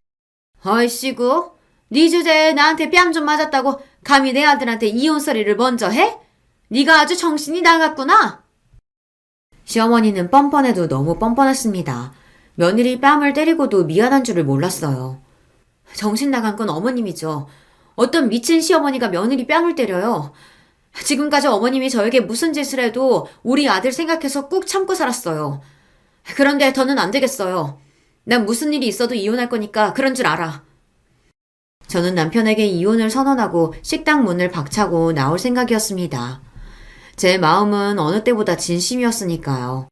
어이씨구, 네 주제에 나한테 뺨 좀 맞았다고 감히 내 아들한테 이혼 소리를 먼저 해? 네가 아주 정신이 나갔구나. 시어머니는 뻔뻔해도 너무 뻔뻔했습니다. 며느리 뺨을 때리고도 미안한 줄을 몰랐어요. 정신 나간 건 어머님이죠. 어떤 미친 시어머니가 며느리 뺨을 때려요. 지금까지 어머님이 저에게 무슨 짓을 해도 우리 아들 생각해서 꾹 참고 살았어요. 그런데 더는 안 되겠어요. 난 무슨 일이 있어도 이혼할 거니까 그런 줄 알아. 저는 남편에게 이혼을 선언하고 식당 문을 박차고 나올 생각이었습니다. 제 마음은 어느 때보다 진심이었으니까요.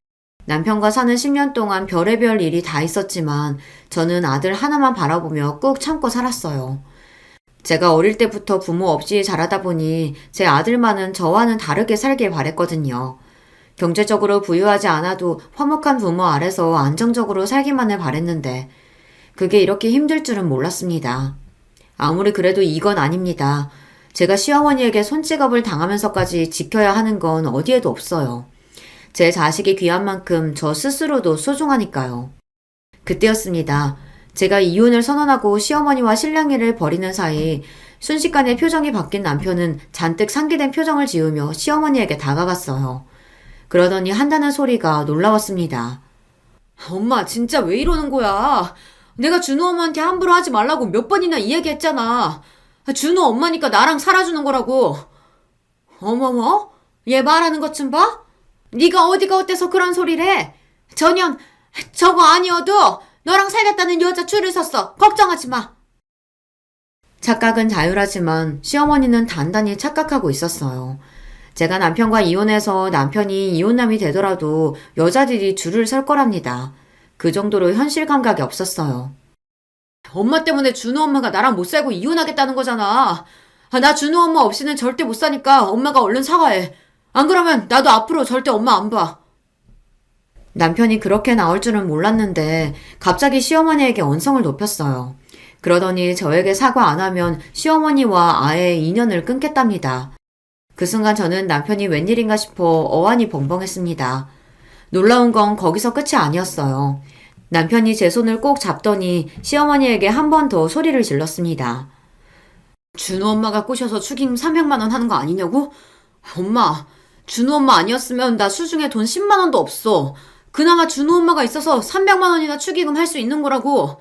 남편과 사는 10년 동안 별의별 일이 다 있었지만 저는 아들 하나만 바라보며 꾹 참고 살았어요. 제가 어릴 때부터 부모 없이 자라다 보니 제 아들만은 저와는 다르게 살길 바랬거든요. 경제적으로 부유하지 않아도 화목한 부모 아래서 안정적으로 살기만을 바랬는데 그게 이렇게 힘들 줄은 몰랐습니다. 아무리 그래도 이건 아닙니다. 제가 시어머니에게 손찌검을 당하면서까지 지켜야 하는 건 어디에도 없어요. 제 자식이 귀한 만큼 저 스스로도 소중하니까요. 그때였습니다. 제가 이혼을 선언하고 시어머니와 실랑이를 벌이는 사이 순식간에 표정이 바뀐 남편은 잔뜩 상기된 표정을 지으며 시어머니에게 다가갔어요. 그러더니 한다는 소리가 놀라웠습니다. 엄마, 진짜 왜 이러는 거야? 내가 준호 엄마한테 함부로 하지 말라고 몇 번이나 이야기했잖아. 준호 엄마니까 나랑 살아주는 거라고. 어머머? 얘 말하는 것 좀 봐? 네가 어디가 어때서 그런 소리를 해? 전혀 저거 아니어도 너랑 살겠다는 여자 줄을 섰어. 걱정하지 마. 착각은 자유하지만 시어머니는 단단히 착각하고 있었어요. 제가 남편과 이혼해서 남편이 이혼남이 되더라도 여자들이 줄을 설 거랍니다. 그 정도로 현실 감각이 없었어요. 엄마 때문에 준호 엄마가 나랑 못 살고 이혼하겠다는 거잖아. 나 준호 엄마 없이는 절대 못 사니까 엄마가 얼른 사과해. 안 그러면 나도 앞으로 절대 엄마 안 봐. 남편이 그렇게 나올 줄은 몰랐는데 갑자기 시어머니에게 언성을 높였어요. 그러더니 저에게 사과 안 하면 시어머니와 아예 인연을 끊겠답니다. 그 순간 저는 남편이 웬일인가 싶어 어안이 벙벙했습니다. 놀라운 건 거기서 끝이 아니었어요. 남편이 제 손을 꼭 잡더니 시어머니에게 한 번 더 소리를 질렀습니다. 준호 엄마가 꼬셔서 축의금 300만 원 하는 거 아니냐고? 엄마, 준호 엄마 아니었으면 나 수중에 돈 10만 원도 없어. 그나마 준호 엄마가 있어서 300만 원이나 축의금 할 수 있는 거라고.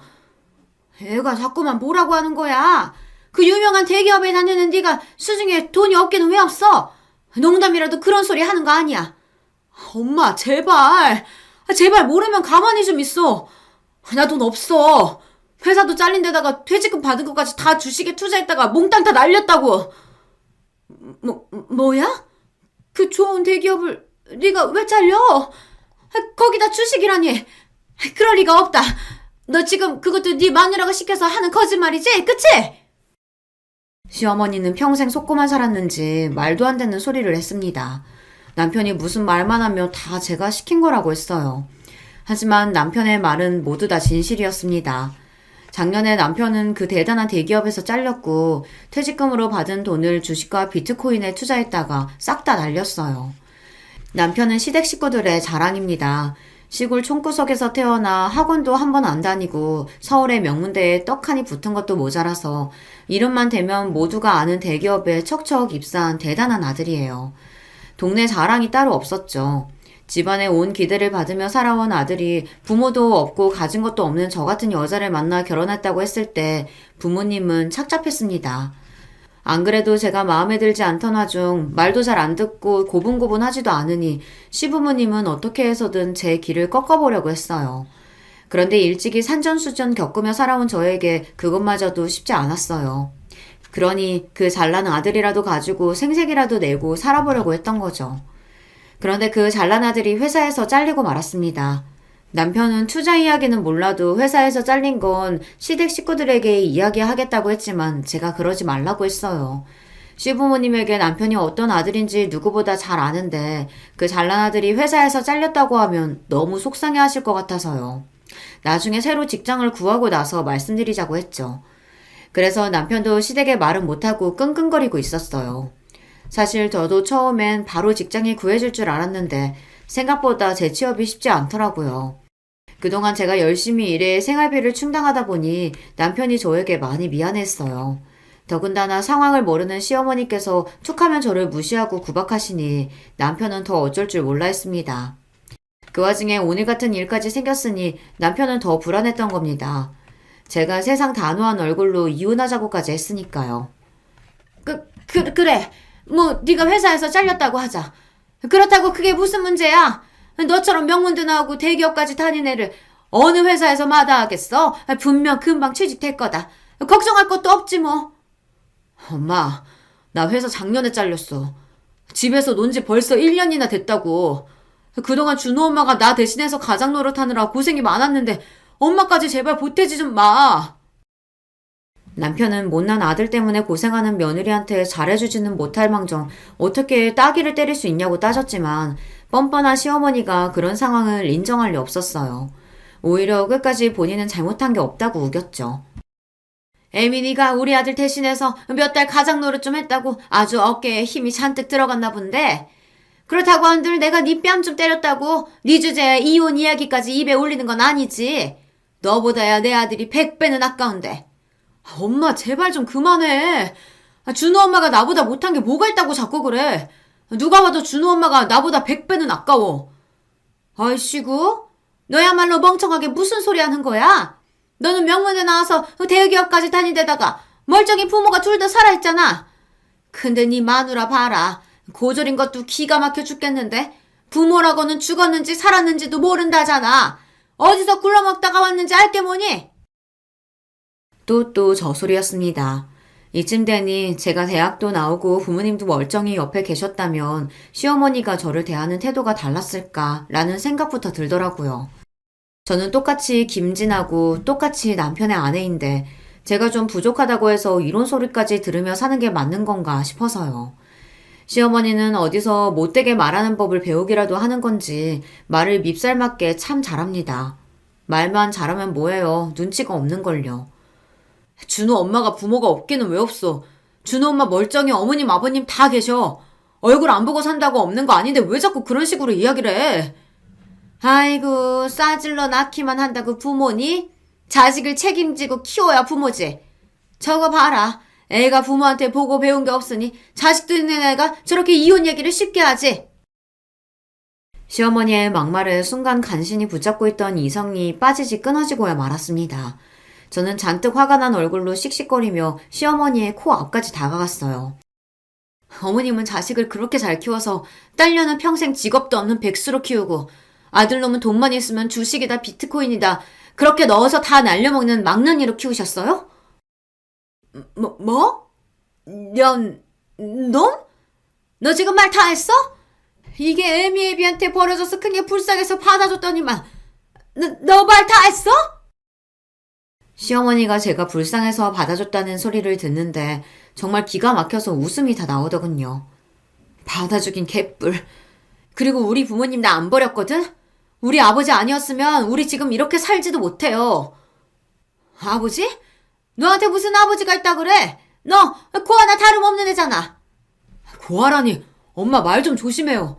애가 자꾸만 뭐라고 하는 거야. 그 유명한 대기업에 다니는 네가 수중에 돈이 없기는 왜 없어? 농담이라도 그런 소리 하는 거 아니야. 엄마, 제발. 제발 모르면 가만히 좀 있어. 나 돈 없어. 회사도 잘린 데다가 퇴직금 받은 것까지 다 주식에 투자했다가 몽땅 다 날렸다고. 뭐야? 그 좋은 대기업을 네가 왜 잘려? 거기다 주식이라니. 그럴 리가 없다. 너 지금 그것도 네 마누라가 시켜서 하는 거짓말이지? 그치? 시어머니는 평생 속고만 살았는지 말도 안 되는 소리를 했습니다. 남편이 무슨 말만 하면 다 제가 시킨 거라고 했어요. 하지만 남편의 말은 모두 다 진실이었습니다. 작년에 남편은 그 대단한 대기업에서 잘렸고 퇴직금으로 받은 돈을 주식과 비트코인에 투자했다가 싹 다 날렸어요. 남편은 시댁 식구들의 자랑입니다. 시골 촌구석에서 태어나 학원도 한 번 안 다니고 서울의 명문대에 떡하니 붙은 것도 모자라서 이름만 대면 모두가 아는 대기업에 척척 입사한 대단한 아들이에요. 동네 자랑이 따로 없었죠. 집안에 온 기대를 받으며 살아온 아들이 부모도 없고 가진 것도 없는 저 같은 여자를 만나 결혼했다고 했을 때 부모님은 착잡했습니다. 안 그래도 제가 마음에 들지 않던 와중 말도 잘 안 듣고 고분고분하지도 않으니 시부모님은 어떻게 해서든 제 길을 꺾어보려고 했어요. 그런데 일찍이 산전수전 겪으며 살아온 저에게 그것마저도 쉽지 않았어요. 그러니 그 잘난 아들이라도 가지고 생색이라도 내고 살아보려고 했던 거죠. 그런데 그 잘난 아들이 회사에서 잘리고 말았습니다. 남편은 투자 이야기는 몰라도 회사에서 잘린 건 시댁 식구들에게 이야기하겠다고 했지만 제가 그러지 말라고 했어요. 시부모님에게 남편이 어떤 아들인지 누구보다 잘 아는데 그 잘난 아들이 회사에서 잘렸다고 하면 너무 속상해 하실 것 같아서요. 나중에 새로 직장을 구하고 나서 말씀드리자고 했죠. 그래서 남편도 시댁에 말은 못하고 끙끙거리고 있었어요. 사실 저도 처음엔 바로 직장이 구해질 줄 알았는데 생각보다 재취업이 쉽지 않더라고요. 그동안 제가 열심히 일해 생활비를 충당하다 보니 남편이 저에게 많이 미안했어요. 더군다나 상황을 모르는 시어머니께서 툭하면 저를 무시하고 구박하시니 남편은 더 어쩔 줄 몰라 했습니다. 그 와중에 오늘 같은 일까지 생겼으니 남편은 더 불안했던 겁니다. 제가 세상 단호한 얼굴로 이혼하자고까지 했으니까요. 그래. 뭐 네가 회사에서 잘렸다고 하자. 그렇다고 그게 무슨 문제야? 너처럼 명문대 나오고 대기업까지 다닌 애를 어느 회사에서 마다하겠어? 분명 금방 취직될 거다. 걱정할 것도 없지 뭐. 엄마, 나 회사 작년에 잘렸어. 집에서 논 지 벌써 1년이나 됐다고. 그동안 준호 엄마가 나 대신해서 가장 노릇하느라 고생이 많았는데 엄마까지 제발 보태지 좀 마. 남편은 못난 아들 때문에 고생하는 며느리한테 잘해주지는 못할 망정 어떻게 따귀를 때릴 수 있냐고 따졌지만 뻔뻔한 시어머니가 그런 상황을 인정할 리 없었어요. 오히려 끝까지 본인은 잘못한 게 없다고 우겼죠. 에미니가 우리 아들 대신해서 몇 달 가장 노릇 좀 했다고 아주 어깨에 힘이 잔뜩 들어갔나 본데 그렇다고 한들 내가 네 뺨 좀 때렸다고 네 주제에 이혼 이야기까지 입에 올리는 건 아니지. 너보다야 내 아들이 100배는 아까운데. 엄마 제발 좀 그만해. 준호 엄마가 나보다 못한 게 뭐가 있다고 자꾸 그래. 누가 봐도 준호 엄마가 나보다 100배는 아까워. 아이씨구 너야말로 멍청하게 무슨 소리 하는 거야? 너는 명문대 나와서 대기업까지 다니데다가 멀쩡히 부모가 둘 다 살아있잖아. 근데 네 마누라 봐라. 고졸인 것도 기가 막혀 죽겠는데 부모라고는 죽었는지 살았는지도 모른다잖아. 어디서 굴러먹다가 왔는지 알게 뭐니? 또 저 소리였습니다. 이쯤 되니 제가 대학도 나오고 부모님도 멀쩡히 옆에 계셨다면 시어머니가 저를 대하는 태도가 달랐을까라는 생각부터 들더라고요. 저는 똑같이 김진하고 똑같이 남편의 아내인데 제가 좀 부족하다고 해서 이런 소리까지 들으며 사는 게 맞는 건가 싶어서요. 시어머니는 어디서 못되게 말하는 법을 배우기라도 하는 건지 말을 밉살맞게 참 잘합니다. 말만 잘하면 뭐예요. 눈치가 없는걸요. 준호 엄마가 부모가 없기는 왜 없어. 준호 엄마 멀쩡히 어머님 아버님 다 계셔. 얼굴 안 보고 산다고 없는 거 아닌데 왜 자꾸 그런 식으로 이야기를 해. 아이고 싸질러 낳기만 한다고 부모니? 자식을 책임지고 키워야 부모지. 저거 봐라. 애가 부모한테 보고 배운 게 없으니 자식도 있는 애가 저렇게 이혼 얘기를 쉽게 하지. 시어머니의 막말에 순간 간신히 붙잡고 있던 이성이 빠지지 끊어지고야 말았습니다. 저는 잔뜩 화가 난 얼굴로 씩씩거리며 시어머니의 코 앞까지 다가갔어요. 어머님은 자식을 그렇게 잘 키워서 딸녀는 평생 직업도 없는 백수로 키우고 아들놈은 돈만 있으면 주식이다 비트코인이다 그렇게 넣어서 다 날려먹는 망나니로 키우셨어요? 뭐? 놈? 너 지금 말 다 했어? 이게 애미애비한테 버려져서 큰 게 불쌍해서 받아줬더니만 너 말 다 했어? 시어머니가 제가 불쌍해서 받아줬다는 소리를 듣는데 정말 기가 막혀서 웃음이 다 나오더군요. 받아주긴 개뿔. 그리고 우리 부모님 나 안 버렸거든? 우리 아버지 아니었으면 우리 지금 이렇게 살지도 못해요. 아버지? 너한테 무슨 아버지가 있다 그래? 너 고아나 다름없는 애잖아. 고아라니 엄마 말 좀 조심해요.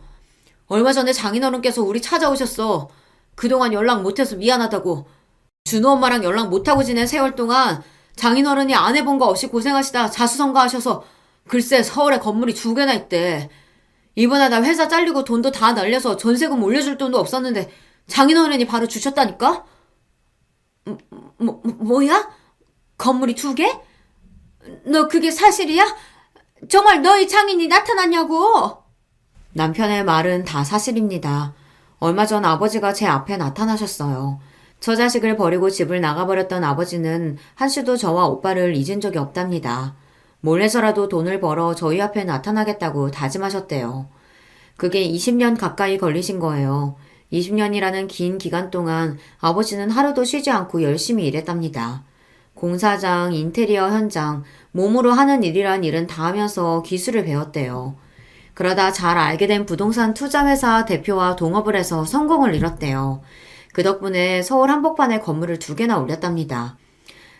얼마 전에 장인어른께서 우리 찾아오셨어. 그동안 연락 못해서 미안하다고. 준호 엄마랑 연락 못하고 지낸 세월 동안 장인어른이 안 해본 거 없이 고생하시다 자수성가하셔서 글쎄 서울에 건물이 2개나 있대. 이번에 나 회사 잘리고 돈도 다 날려서 전세금 올려줄 돈도 없었는데 장인어른이 바로 주셨다니까? 뭐야? 건물이 2개? 너 그게 사실이야? 정말 너희 장인이 나타났냐고? 남편의 말은 다 사실입니다. 얼마 전 아버지가 제 앞에 나타나셨어요. 저 자식을 버리고 집을 나가버렸던 아버지는 한시도 저와 오빠를 잊은 적이 없답니다. 몰래서라도 돈을 벌어 저희 앞에 나타나겠다고 다짐하셨대요. 그게 20년 가까이 걸리신 거예요. 20년이라는 긴 기간 동안 아버지는 하루도 쉬지 않고 열심히 일했답니다. 공사장, 인테리어 현장, 몸으로 하는 일이란 일은 다 하면서 기술을 배웠대요. 그러다 잘 알게 된 부동산 투자회사 대표와 동업을 해서 성공을 이뤘대요. 그 덕분에 서울 한복판에 건물을 2개나 올렸답니다.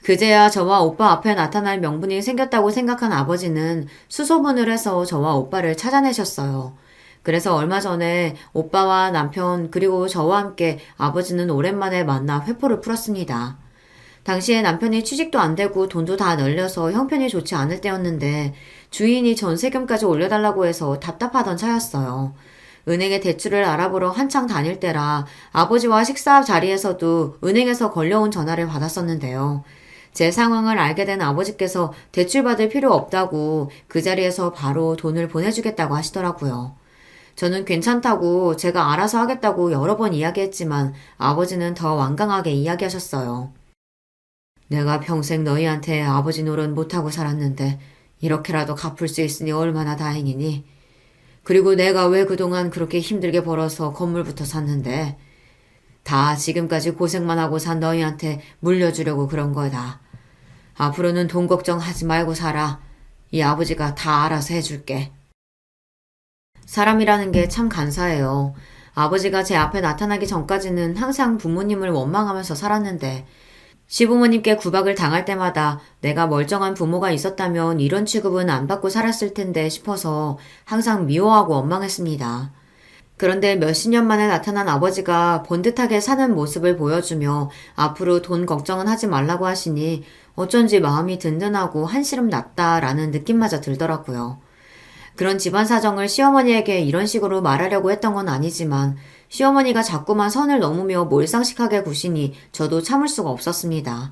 그제야 저와 오빠 앞에 나타날 명분이 생겼다고 생각한 아버지는 수소문을 해서 저와 오빠를 찾아내셨어요. 그래서 얼마 전에 오빠와 남편 그리고 저와 함께 아버지는 오랜만에 만나 회포를 풀었습니다. 당시에 남편이 취직도 안 되고 돈도 다 널려서 형편이 좋지 않을 때였는데 주인이 전세금까지 올려달라고 해서 답답하던 차였어요. 은행에 대출을 알아보러 한창 다닐 때라 아버지와 식사 자리에서도 은행에서 걸려온 전화를 받았었는데요. 제 상황을 알게 된 아버지께서 대출받을 필요 없다고 그 자리에서 바로 돈을 보내주겠다고 하시더라고요. 저는 괜찮다고 제가 알아서 하겠다고 여러 번 이야기했지만 아버지는 더 완강하게 이야기하셨어요. 내가 평생 너희한테 아버지 노릇 못하고 살았는데 이렇게라도 갚을 수 있으니 얼마나 다행이니. 그리고 내가 왜 그동안 그렇게 힘들게 벌어서 건물부터 샀는데 다 지금까지 고생만 하고 산 너희한테 물려주려고 그런 거다. 앞으로는 돈 걱정하지 말고 살아. 이 아버지가 다 알아서 해줄게. 사람이라는 게 참 간사해요. 아버지가 제 앞에 나타나기 전까지는 항상 부모님을 원망하면서 살았는데 시부모님께 구박을 당할 때마다 내가 멀쩡한 부모가 있었다면 이런 취급은 안 받고 살았을 텐데 싶어서 항상 미워하고 원망했습니다. 그런데 몇십 년 만에 나타난 아버지가 번듯하게 사는 모습을 보여주며 앞으로 돈 걱정은 하지 말라고 하시니 어쩐지 마음이 든든하고 한시름 났다라는 느낌마저 들더라고요. 그런 집안 사정을 시어머니에게 이런 식으로 말하려고 했던 건 아니지만 시어머니가 자꾸만 선을 넘으며 몰상식하게 구시니 저도 참을 수가 없었습니다.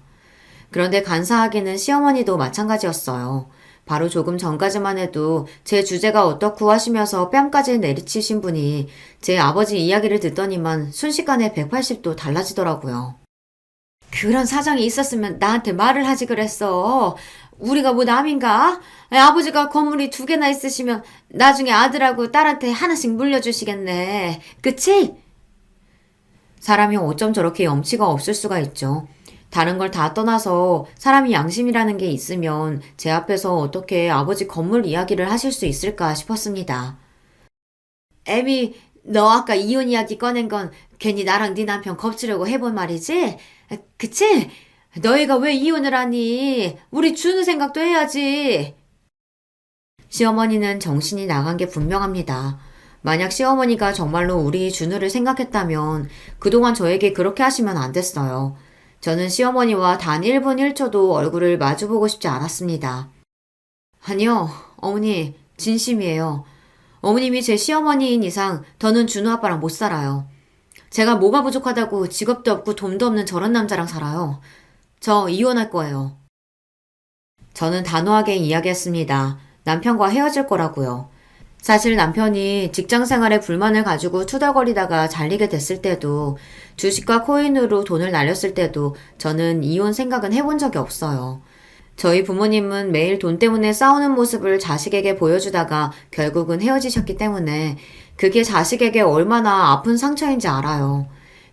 그런데 간사하게는 시어머니도 마찬가지였어요. 바로 조금 전까지만 해도 제 주제가 어떻고 하시면서 뺨까지 내리치신 분이 제 아버지 이야기를 듣더니만 순식간에 180도 달라지더라고요. 그런 사정이 있었으면 나한테 말을 하지 그랬어. 우리가 뭐 남인가? 아버지가 건물이 2개나 있으시면 나중에 아들하고 딸한테 하나씩 물려주시겠네. 그치? 사람이 어쩜 저렇게 염치가 없을 수가 있죠. 다른 걸 다 떠나서 사람이 양심이라는 게 있으면 제 앞에서 어떻게 아버지 건물 이야기를 하실 수 있을까 싶었습니다. 애미, 너 아까 이혼 이야기 꺼낸 건 괜히 나랑 네 남편 겁주려고 해본 말이지? 그치? 너희가 왜 이혼을 하니? 우리 준우 생각도 해야지. 시어머니는 정신이 나간 게 분명합니다. 만약 시어머니가 정말로 우리 준우를 생각했다면 그동안 저에게 그렇게 하시면 안 됐어요. 저는 시어머니와 단 1분 1초도 얼굴을 마주보고 싶지 않았습니다. 아니요, 어머니, 진심이에요. 어머님이 제 시어머니인 이상 더는 준우 아빠랑 못 살아요. 제가 뭐가 부족하다고 직업도 없고 돈도 없는 저런 남자랑 살아요. 저 이혼할 거예요. 저는 단호하게 이야기했습니다. 남편과 헤어질 거라고요. 사실 남편이 직장 생활에 불만을 가지고 투덜거리다가 잘리게 됐을 때도 주식과 코인으로 돈을 날렸을 때도 저는 이혼 생각은 해본 적이 없어요. 저희 부모님은 매일 돈 때문에 싸우는 모습을 자식에게 보여주다가 결국은 헤어지셨기 때문에 그게 자식에게 얼마나 아픈 상처인지 알아요.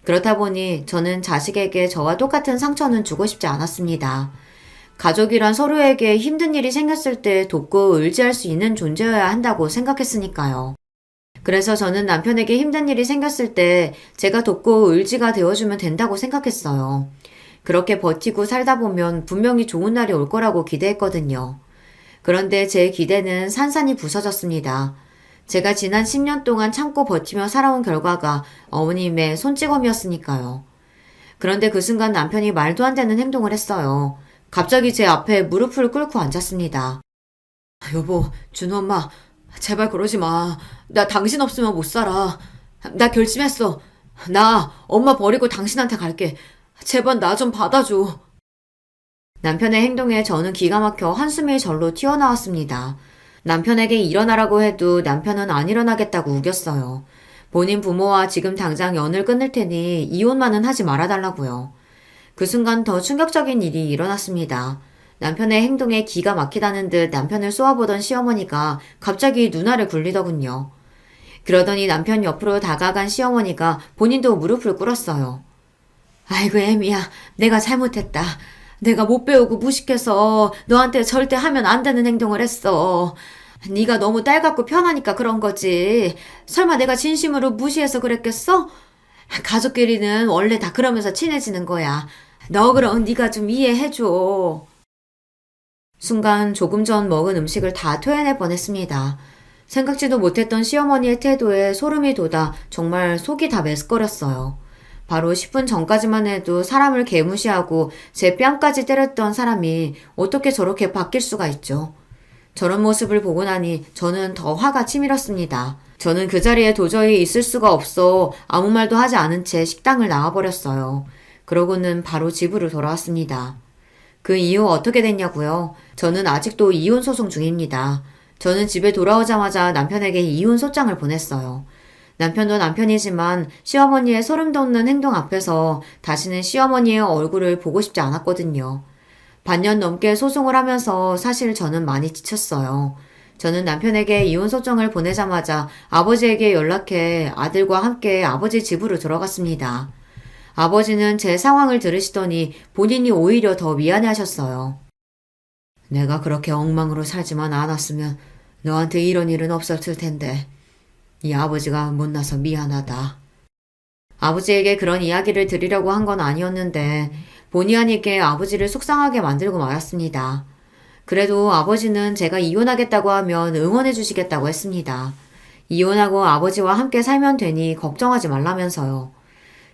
그렇다 보니 저는 자식에게 저와 똑같은 상처는 주고 싶지 않았습니다. 가족이란 서로에게 힘든 일이 생겼을 때 돕고 의지할 수 있는 존재여야 한다고 생각했으니까요. 그래서 저는 남편에게 힘든 일이 생겼을 때 제가 돕고 의지가 되어주면 된다고 생각했어요. 그렇게 버티고 살다 보면 분명히 좋은 날이 올 거라고 기대했거든요. 그런데 제 기대는 산산이 부서졌습니다. 제가 지난 10년 동안 참고 버티며 살아온 결과가 어머님의 손찌검이었으니까요. 그런데 그 순간 남편이 말도 안 되는 행동을 했어요. 갑자기 제 앞에 무릎을 꿇고 앉았습니다. 여보, 준호 엄마, 제발 그러지 마. 나 당신 없으면 못 살아. 나 결심했어. 나 엄마 버리고 당신한테 갈게. 제발 나 좀 받아줘. 남편의 행동에 저는 기가 막혀 한숨이 절로 튀어나왔습니다. 남편에게 일어나라고 해도 남편은 안 일어나겠다고 우겼어요. 본인 부모와 지금 당장 연을 끊을 테니 이혼만은 하지 말아달라고요. 그 순간 더 충격적인 일이 일어났습니다. 남편의 행동에 기가 막히다는 듯 남편을 쏘아보던 시어머니가 갑자기 누나를 굴리더군요. 그러더니 남편 옆으로 다가간 시어머니가 본인도 무릎을 꿇었어요. 아이고 애미야, 내가 잘못했다. 내가 못 배우고 무식해서 너한테 절대 하면 안 되는 행동을 했어. 네가 너무 딸 같고 편하니까 그런 거지. 설마 내가 진심으로 무시해서 그랬겠어? 가족끼리는 원래 다 그러면서 친해지는 거야. 너 그럼 네가 좀 이해해줘. 순간 조금 전 먹은 음식을 다 토해낼 뻔했습니다. 생각지도 못했던 시어머니의 태도에 소름이 돋아 정말 속이 다 메스꺼렸어요. 바로 10분 전까지만 해도 사람을 개무시하고 제 뺨까지 때렸던 사람이 어떻게 저렇게 바뀔 수가 있죠. 저런 모습을 보고 나니 저는 더 화가 치밀었습니다. 저는 그 자리에 도저히 있을 수가 없어 아무 말도 하지 않은 채 식당을 나와버렸어요. 그러고는 바로 집으로 돌아왔습니다. 그 이후 어떻게 됐냐고요? 저는 아직도 이혼 소송 중입니다. 저는 집에 돌아오자마자 남편에게 이혼 소장을 보냈어요. 남편도 남편이지만 시어머니의 소름 돋는 행동 앞에서 다시는 시어머니의 얼굴을 보고 싶지 않았거든요. 반년 넘게 소송을 하면서 사실 저는 많이 지쳤어요. 저는 남편에게 이혼 소정을 보내자마자 아버지에게 연락해 아들과 함께 아버지 집으로 들어갔습니다. 아버지는 제 상황을 들으시더니 본인이 오히려 더 미안해 하셨어요. 내가 그렇게 엉망으로 살지만 않았으면 너한테 이런 일은 없었을 텐데. 이 아버지가 못나서 미안하다. 아버지에게 그런 이야기를 드리려고 한 건 아니었는데 본의 아니게 아버지를 속상하게 만들고 말았습니다. 그래도 아버지는 제가 이혼하겠다고 하면 응원해 주시겠다고 했습니다. 이혼하고 아버지와 함께 살면 되니 걱정하지 말라면서요.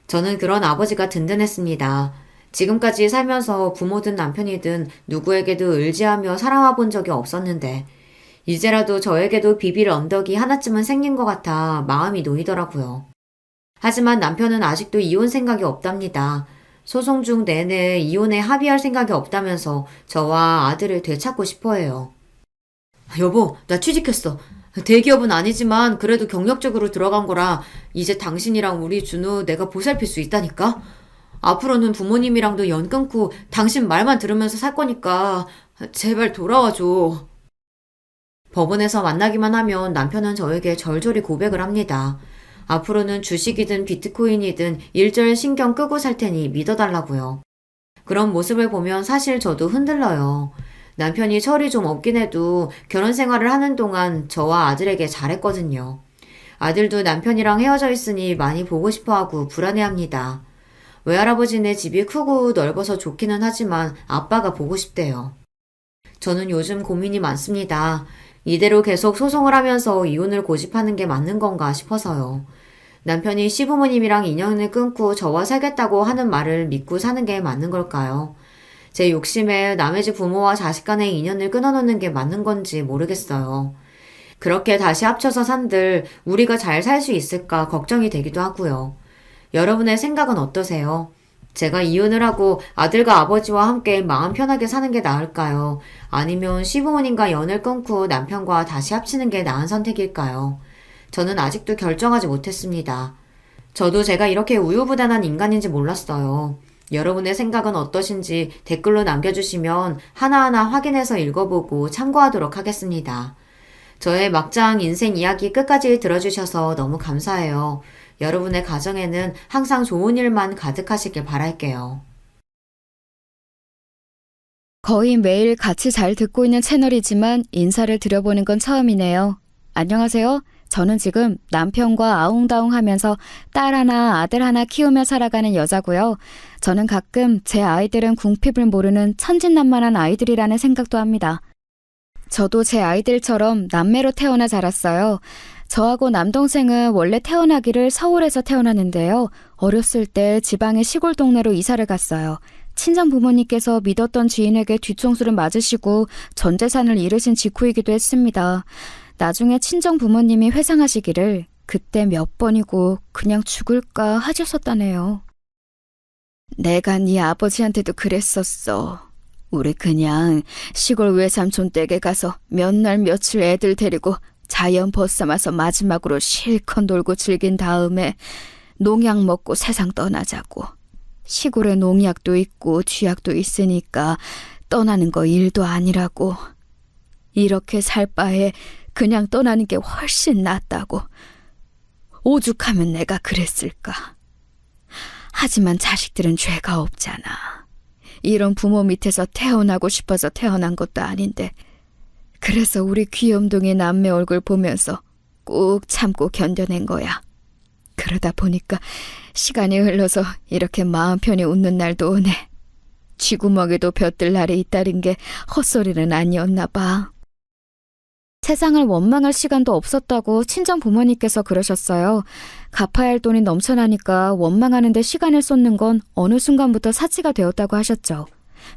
저는 그런 아버지가 든든했습니다. 지금까지 살면서 부모든 남편이든 누구에게도 의지하며 살아와 본 적이 없었는데 이제라도 저에게도 비빌 언덕이 하나쯤은 생긴 것 같아 마음이 놓이더라고요. 하지만 남편은 아직도 이혼 생각이 없답니다. 소송 중 내내 이혼에 합의할 생각이 없다면서 저와 아들을 되찾고 싶어 해요. 여보, 나 취직했어. 대기업은 아니지만 그래도 경력적으로 들어간 거라 이제 당신이랑 우리 준우 내가 보살필 수 있다니까? 앞으로는 부모님이랑도 연 끊고 당신 말만 들으면서 살 거니까 제발 돌아와줘. 법원에서 만나기만 하면 남편은 저에게 절절히 고백을 합니다. 앞으로는 주식이든 비트코인이든 일절 신경 끄고 살 테니 믿어달라고요. 그런 모습을 보면 사실 저도 흔들려요. 남편이 철이 좀 없긴 해도 결혼 생활을 하는 동안 저와 아들에게 잘했거든요. 아들도 남편이랑 헤어져 있으니 많이 보고 싶어 하고 불안해합니다. 외할아버지네 집이 크고 넓어서 좋기는 하지만 아빠가 보고 싶대요. 저는 요즘 고민이 많습니다. 이대로 계속 소송을 하면서 이혼을 고집하는 게 맞는 건가 싶어서요. 남편이 시부모님이랑 인연을 끊고 저와 살겠다고 하는 말을 믿고 사는 게 맞는 걸까요? 제 욕심에 남의 집 부모와 자식 간의 인연을 끊어놓는 게 맞는 건지 모르겠어요. 그렇게 다시 합쳐서 산들 우리가 잘 살 수 있을까 걱정이 되기도 하고요. 여러분의 생각은 어떠세요? 제가 이혼을 하고 아들과 아버지와 함께 마음 편하게 사는 게 나을까요? 아니면 시부모님과 연을 끊고 남편과 다시 합치는 게 나은 선택일까요? 저는 아직도 결정하지 못했습니다. 저도 제가 이렇게 우유부단한 인간인지 몰랐어요. 여러분의 생각은 어떠신지 댓글로 남겨주시면 하나하나 확인해서 읽어보고 참고하도록 하겠습니다. 저의 막장 인생 이야기 끝까지 들어주셔서 너무 감사해요. 여러분의 가정에는 항상 좋은 일만 가득하시길 바랄게요. 거의 매일 같이 잘 듣고 있는 채널이지만 인사를 드려보는 건 처음이네요. 안녕하세요. 저는 지금 남편과 아웅다웅 하면서 딸 하나, 아들 하나 키우며 살아가는 여자고요. 저는 가끔 제 아이들은 궁핍을 모르는 천진난만한 아이들이라는 생각도 합니다. 저도 제 아이들처럼 남매로 태어나 자랐어요. 저하고 남동생은 원래 태어나기를 서울에서 태어났는데요. 어렸을 때 지방의 시골 동네로 이사를 갔어요. 친정 부모님께서 믿었던 지인에게 뒤통수를 맞으시고 전 재산을 잃으신 직후이기도 했습니다. 나중에 친정 부모님이 회상하시기를 그때 몇 번이고 그냥 죽을까 하셨었다네요. 내가 네 아버지한테도 그랬었어. 우리 그냥 시골 외삼촌 댁에 가서 몇 날 며칠 애들 데리고 자연 벗삼아서 마지막으로 실컷 놀고 즐긴 다음에 농약 먹고 세상 떠나자고. 시골에 농약도 있고 쥐약도 있으니까 떠나는 거 일도 아니라고. 이렇게 살 바에 그냥 떠나는 게 훨씬 낫다고. 오죽하면 내가 그랬을까. 하지만 자식들은 죄가 없잖아. 이런 부모 밑에서 태어나고 싶어서 태어난 것도 아닌데. 그래서 우리 귀염둥이 남매 얼굴 보면서 꾹 참고 견뎌낸 거야. 그러다 보니까 시간이 흘러서 이렇게 마음 편히 웃는 날도 오네. 쥐구멍에도 볕들 날이 있다는 게 헛소리는 아니었나 봐. 세상을 원망할 시간도 없었다고 친정 부모님께서 그러셨어요. 갚아야 할 돈이 넘쳐나니까 원망하는데 시간을 쏟는 건 어느 순간부터 사치가 되었다고 하셨죠.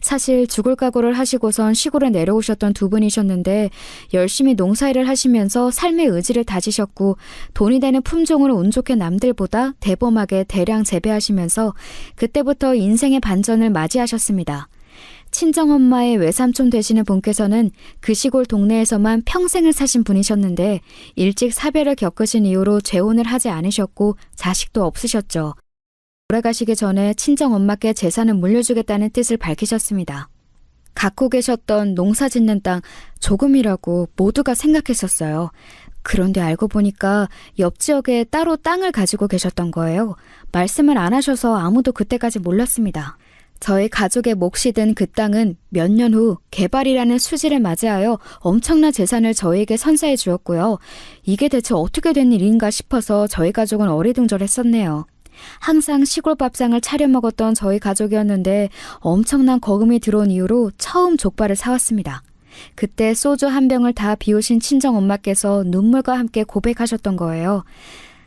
사실 죽을 각오를 하시고선 시골에 내려오셨던 두 분이셨는데 열심히 농사일을 하시면서 삶의 의지를 다지셨고 돈이 되는 품종으로 운 좋게 남들보다 대범하게 대량 재배하시면서 그때부터 인생의 반전을 맞이하셨습니다. 친정엄마의 외삼촌 되시는 분께서는 그 시골 동네에서만 평생을 사신 분이셨는데 일찍 사별을 겪으신 이후로 재혼을 하지 않으셨고 자식도 없으셨죠. 돌아가시기 전에 친정엄마께 재산을 물려주겠다는 뜻을 밝히셨습니다. 갖고 계셨던 농사 짓는 땅 조금이라고 모두가 생각했었어요. 그런데 알고 보니까 옆 지역에 따로 땅을 가지고 계셨던 거예요. 말씀을 안 하셔서 아무도 그때까지 몰랐습니다. 저희 가족의 몫이 된 그 땅은 몇 년 후 개발이라는 수지를 맞이하여 엄청난 재산을 저희에게 선사해 주었고요. 이게 대체 어떻게 된 일인가 싶어서 저희 가족은 어리둥절했었네요. 항상 시골 밥상을 차려 먹었던 저희 가족이었는데 엄청난 거금이 들어온 이후로 처음 족발을 사왔습니다. 그때 소주 한 병을 다 비우신 친정엄마께서 눈물과 함께 고백하셨던 거예요.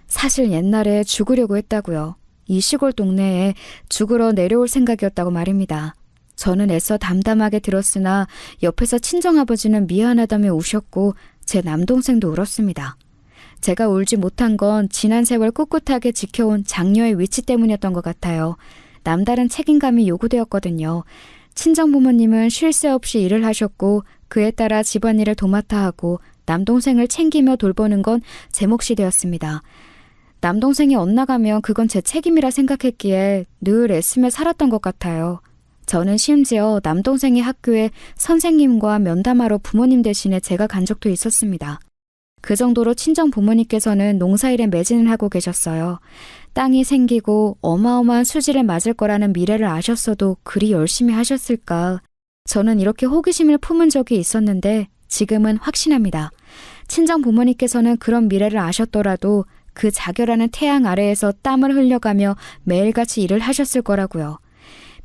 사실 옛날에 죽으려고 했다고요. 이 시골 동네에 죽으러 내려올 생각이었다고 말입니다. 저는 애써 담담하게 들었으나 옆에서 친정아버지는 미안하다며 우셨고 제 남동생도 울었습니다. 제가 울지 못한 건 지난 세월 꿋꿋하게 지켜온 장녀의 위치 때문이었던 것 같아요. 남다른 책임감이 요구되었거든요. 친정부모님은 쉴 새 없이 일을 하셨고 그에 따라 집안일을 도맡아 하고 남동생을 챙기며 돌보는 건 제 몫이 되었습니다. 남동생이 엇나가면 그건 제 책임이라 생각했기에 늘 애쓰며 살았던 것 같아요. 저는 심지어 남동생이 학교에 선생님과 면담하러 부모님 대신에 제가 간 적도 있었습니다. 그 정도로 친정 부모님께서는 농사일에 매진을 하고 계셨어요. 땅이 생기고 어마어마한 수지를 맞을 거라는 미래를 아셨어도 그리 열심히 하셨을까. 저는 이렇게 호기심을 품은 적이 있었는데 지금은 확신합니다. 친정 부모님께서는 그런 미래를 아셨더라도 그 자결하는 태양 아래에서 땀을 흘려가며 매일같이 일을 하셨을 거라고요.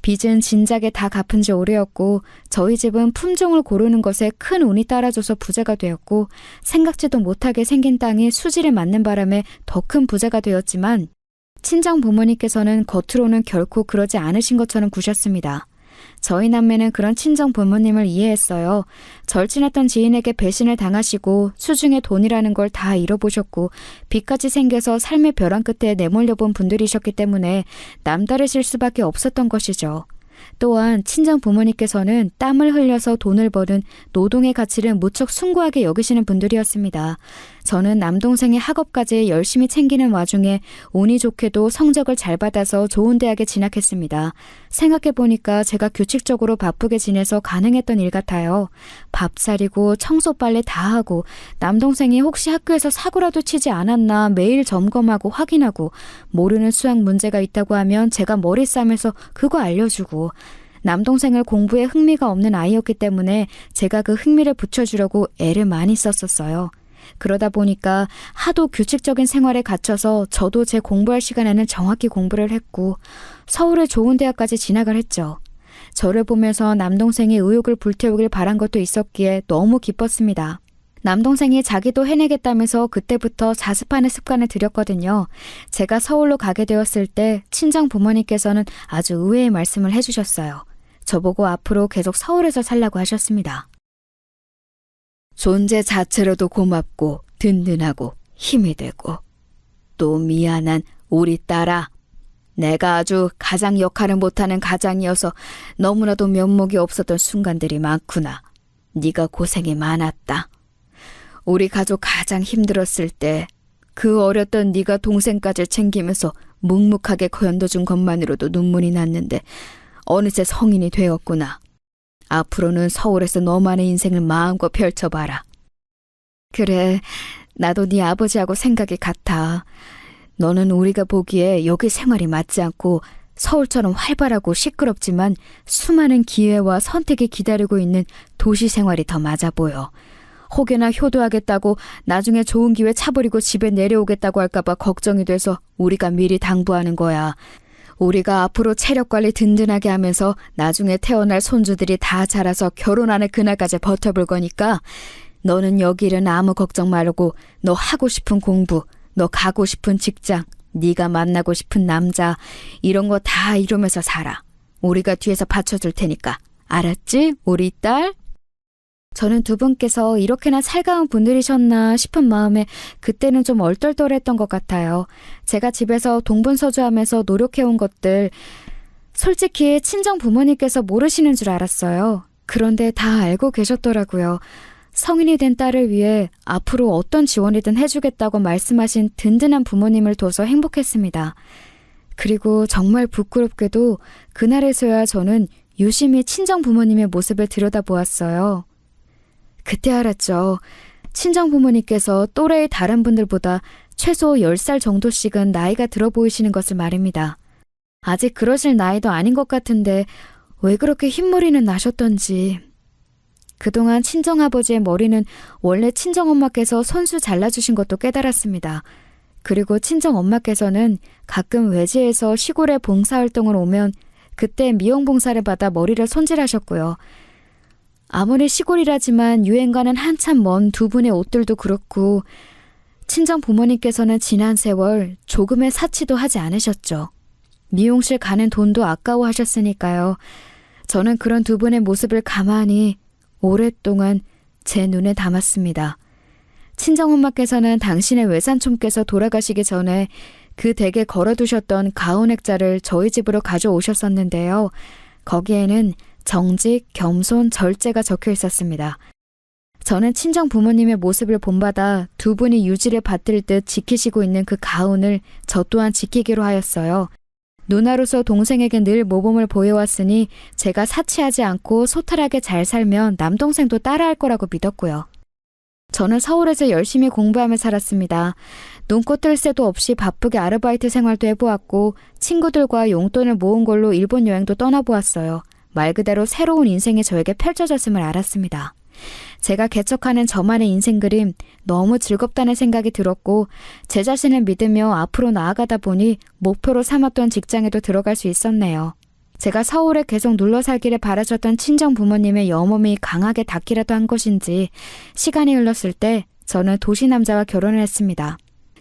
빚은 진작에 다 갚은 지 오래였고 저희 집은 품종을 고르는 것에 큰 운이 따라줘서 부자가 되었고 생각지도 못하게 생긴 땅이 수지를 맞는 바람에 더 큰 부자가 되었지만 친정 부모님께서는 겉으로는 결코 그러지 않으신 것처럼 구셨습니다. 저희 남매는 그런 친정 부모님을 이해했어요. 절친했던 지인에게 배신을 당하시고 수중에 돈이라는 걸 다 잃어보셨고 빚까지 생겨서 삶의 벼랑 끝에 내몰려 본 분들이셨기 때문에 남다르실 수밖에 없었던 것이죠. 또한 친정 부모님께서는 땀을 흘려서 돈을 버는 노동의 가치를 무척 숭고하게 여기시는 분들이었습니다. 저는 남동생의 학업까지 열심히 챙기는 와중에 운이 좋게도 성적을 잘 받아서 좋은 대학에 진학했습니다. 생각해보니까 제가 규칙적으로 바쁘게 지내서 가능했던 일 같아요. 밥 차리고 청소 빨래 다 하고 남동생이 혹시 학교에서 사고라도 치지 않았나 매일 점검하고 확인하고 모르는 수학 문제가 있다고 하면 제가 머리 싸매서 그거 알려주고 남동생을 공부에 흥미가 없는 아이였기 때문에 제가 그 흥미를 붙여주려고 애를 많이 썼었어요. 그러다 보니까 하도 규칙적인 생활에 갇혀서 저도 제 공부할 시간에는 정확히 공부를 했고 서울의 좋은 대학까지 진학을 했죠. 저를 보면서 남동생이 의욕을 불태우길 바란 것도 있었기에 너무 기뻤습니다. 남동생이 자기도 해내겠다면서 그때부터 자습하는 습관을 들였거든요. 제가 서울로 가게 되었을 때 친정 부모님께서는 아주 의외의 말씀을 해주셨어요. 저보고 앞으로 계속 서울에서 살라고 하셨습니다. 존재 자체로도 고맙고 든든하고 힘이 되고 또 미안한 우리 딸아. 내가 아주 가장 역할을 못하는 가장이어서 너무나도 면목이 없었던 순간들이 많구나. 네가 고생이 많았다. 우리 가족 가장 힘들었을 때 그 어렸던 네가 동생까지 챙기면서 묵묵하게 견뎌준 것만으로도 눈물이 났는데 어느새 성인이 되었구나. 앞으로는 서울에서 너만의 인생을 마음껏 펼쳐봐라. 그래, 나도 네 아버지하고 생각이 같아. 너는 우리가 보기에 여기 생활이 맞지 않고 서울처럼 활발하고 시끄럽지만 수많은 기회와 선택이 기다리고 있는 도시 생활이 더 맞아 보여. 혹여나 효도하겠다고 나중에 좋은 기회 차버리고 집에 내려오겠다고 할까봐 걱정이 돼서 우리가 미리 당부하는 거야. 우리가 앞으로 체력 관리 든든하게 하면서 나중에 태어날 손주들이 다 자라서 결혼하는 그날까지 버텨볼 거니까 너는 여기 일은 아무 걱정 말고 너 하고 싶은 공부, 너 가고 싶은 직장, 네가 만나고 싶은 남자 이런 거 다 이루면서 살아. 우리가 뒤에서 받쳐줄 테니까. 알았지? 우리 딸? 저는 두 분께서 이렇게나 살가운 분들이셨나 싶은 마음에 그때는 좀 얼떨떨했던 것 같아요. 제가 집에서 동분서주하면서 노력해온 것들 솔직히 친정 부모님께서 모르시는 줄 알았어요. 그런데 다 알고 계셨더라고요. 성인이 된 딸을 위해 앞으로 어떤 지원이든 해주겠다고 말씀하신 든든한 부모님을 둬서 행복했습니다. 그리고 정말 부끄럽게도 그날에서야 저는 유심히 친정 부모님의 모습을 들여다보았어요. 그때 알았죠. 친정 부모님께서 또래의 다른 분들보다 최소 10살 정도씩은 나이가 들어 보이시는 것을 말입니다. 아직 그러실 나이도 아닌 것 같은데 왜 그렇게 흰머리는 나셨던지. 그동안 친정아버지의 머리는 원래 친정엄마께서 손수 잘라주신 것도 깨달았습니다. 그리고 친정엄마께서는 가끔 외지에서 시골에 봉사활동을 오면 그때 미용봉사를 받아 머리를 손질하셨고요. 아무리 시골이라지만 유행과는 한참 먼 두 분의 옷들도 그렇고 친정 부모님께서는 지난 세월 조금의 사치도 하지 않으셨죠. 미용실 가는 돈도 아까워하셨으니까요. 저는 그런 두 분의 모습을 가만히 오랫동안 제 눈에 담았습니다. 친정엄마께서는 당신의 외삼촌께서 돌아가시기 전에 그 댁에 걸어두셨던 가온 액자를 저희 집으로 가져오셨었는데요. 거기에는 정직, 겸손, 절제가 적혀 있었습니다. 저는 친정 부모님의 모습을 본받아 두 분이 유지를 받들 듯 지키시고 있는 그 가온을 저 또한 지키기로 하였어요. 누나로서 동생에게 늘 모범을 보여왔으니 제가 사치하지 않고 소탈하게 잘 살면 남동생도 따라할 거라고 믿었고요. 저는 서울에서 열심히 공부하며 살았습니다. 눈코 뜰 새도 없이 바쁘게 아르바이트 생활도 해보았고 친구들과 용돈을 모은 걸로 일본 여행도 떠나보았어요. 말 그대로 새로운 인생이 저에게 펼쳐졌음을 알았습니다. 제가 개척하는 저만의 인생 그림 너무 즐겁다는 생각이 들었고 제 자신을 믿으며 앞으로 나아가다 보니 목표로 삼았던 직장에도 들어갈 수 있었네요. 제가 서울에 계속 눌러 살기를 바라셨던 친정 부모님의 염원이 강하게 닿기라도 한 것인지 시간이 흘렀을 때 저는 도시 남자와 결혼을 했습니다.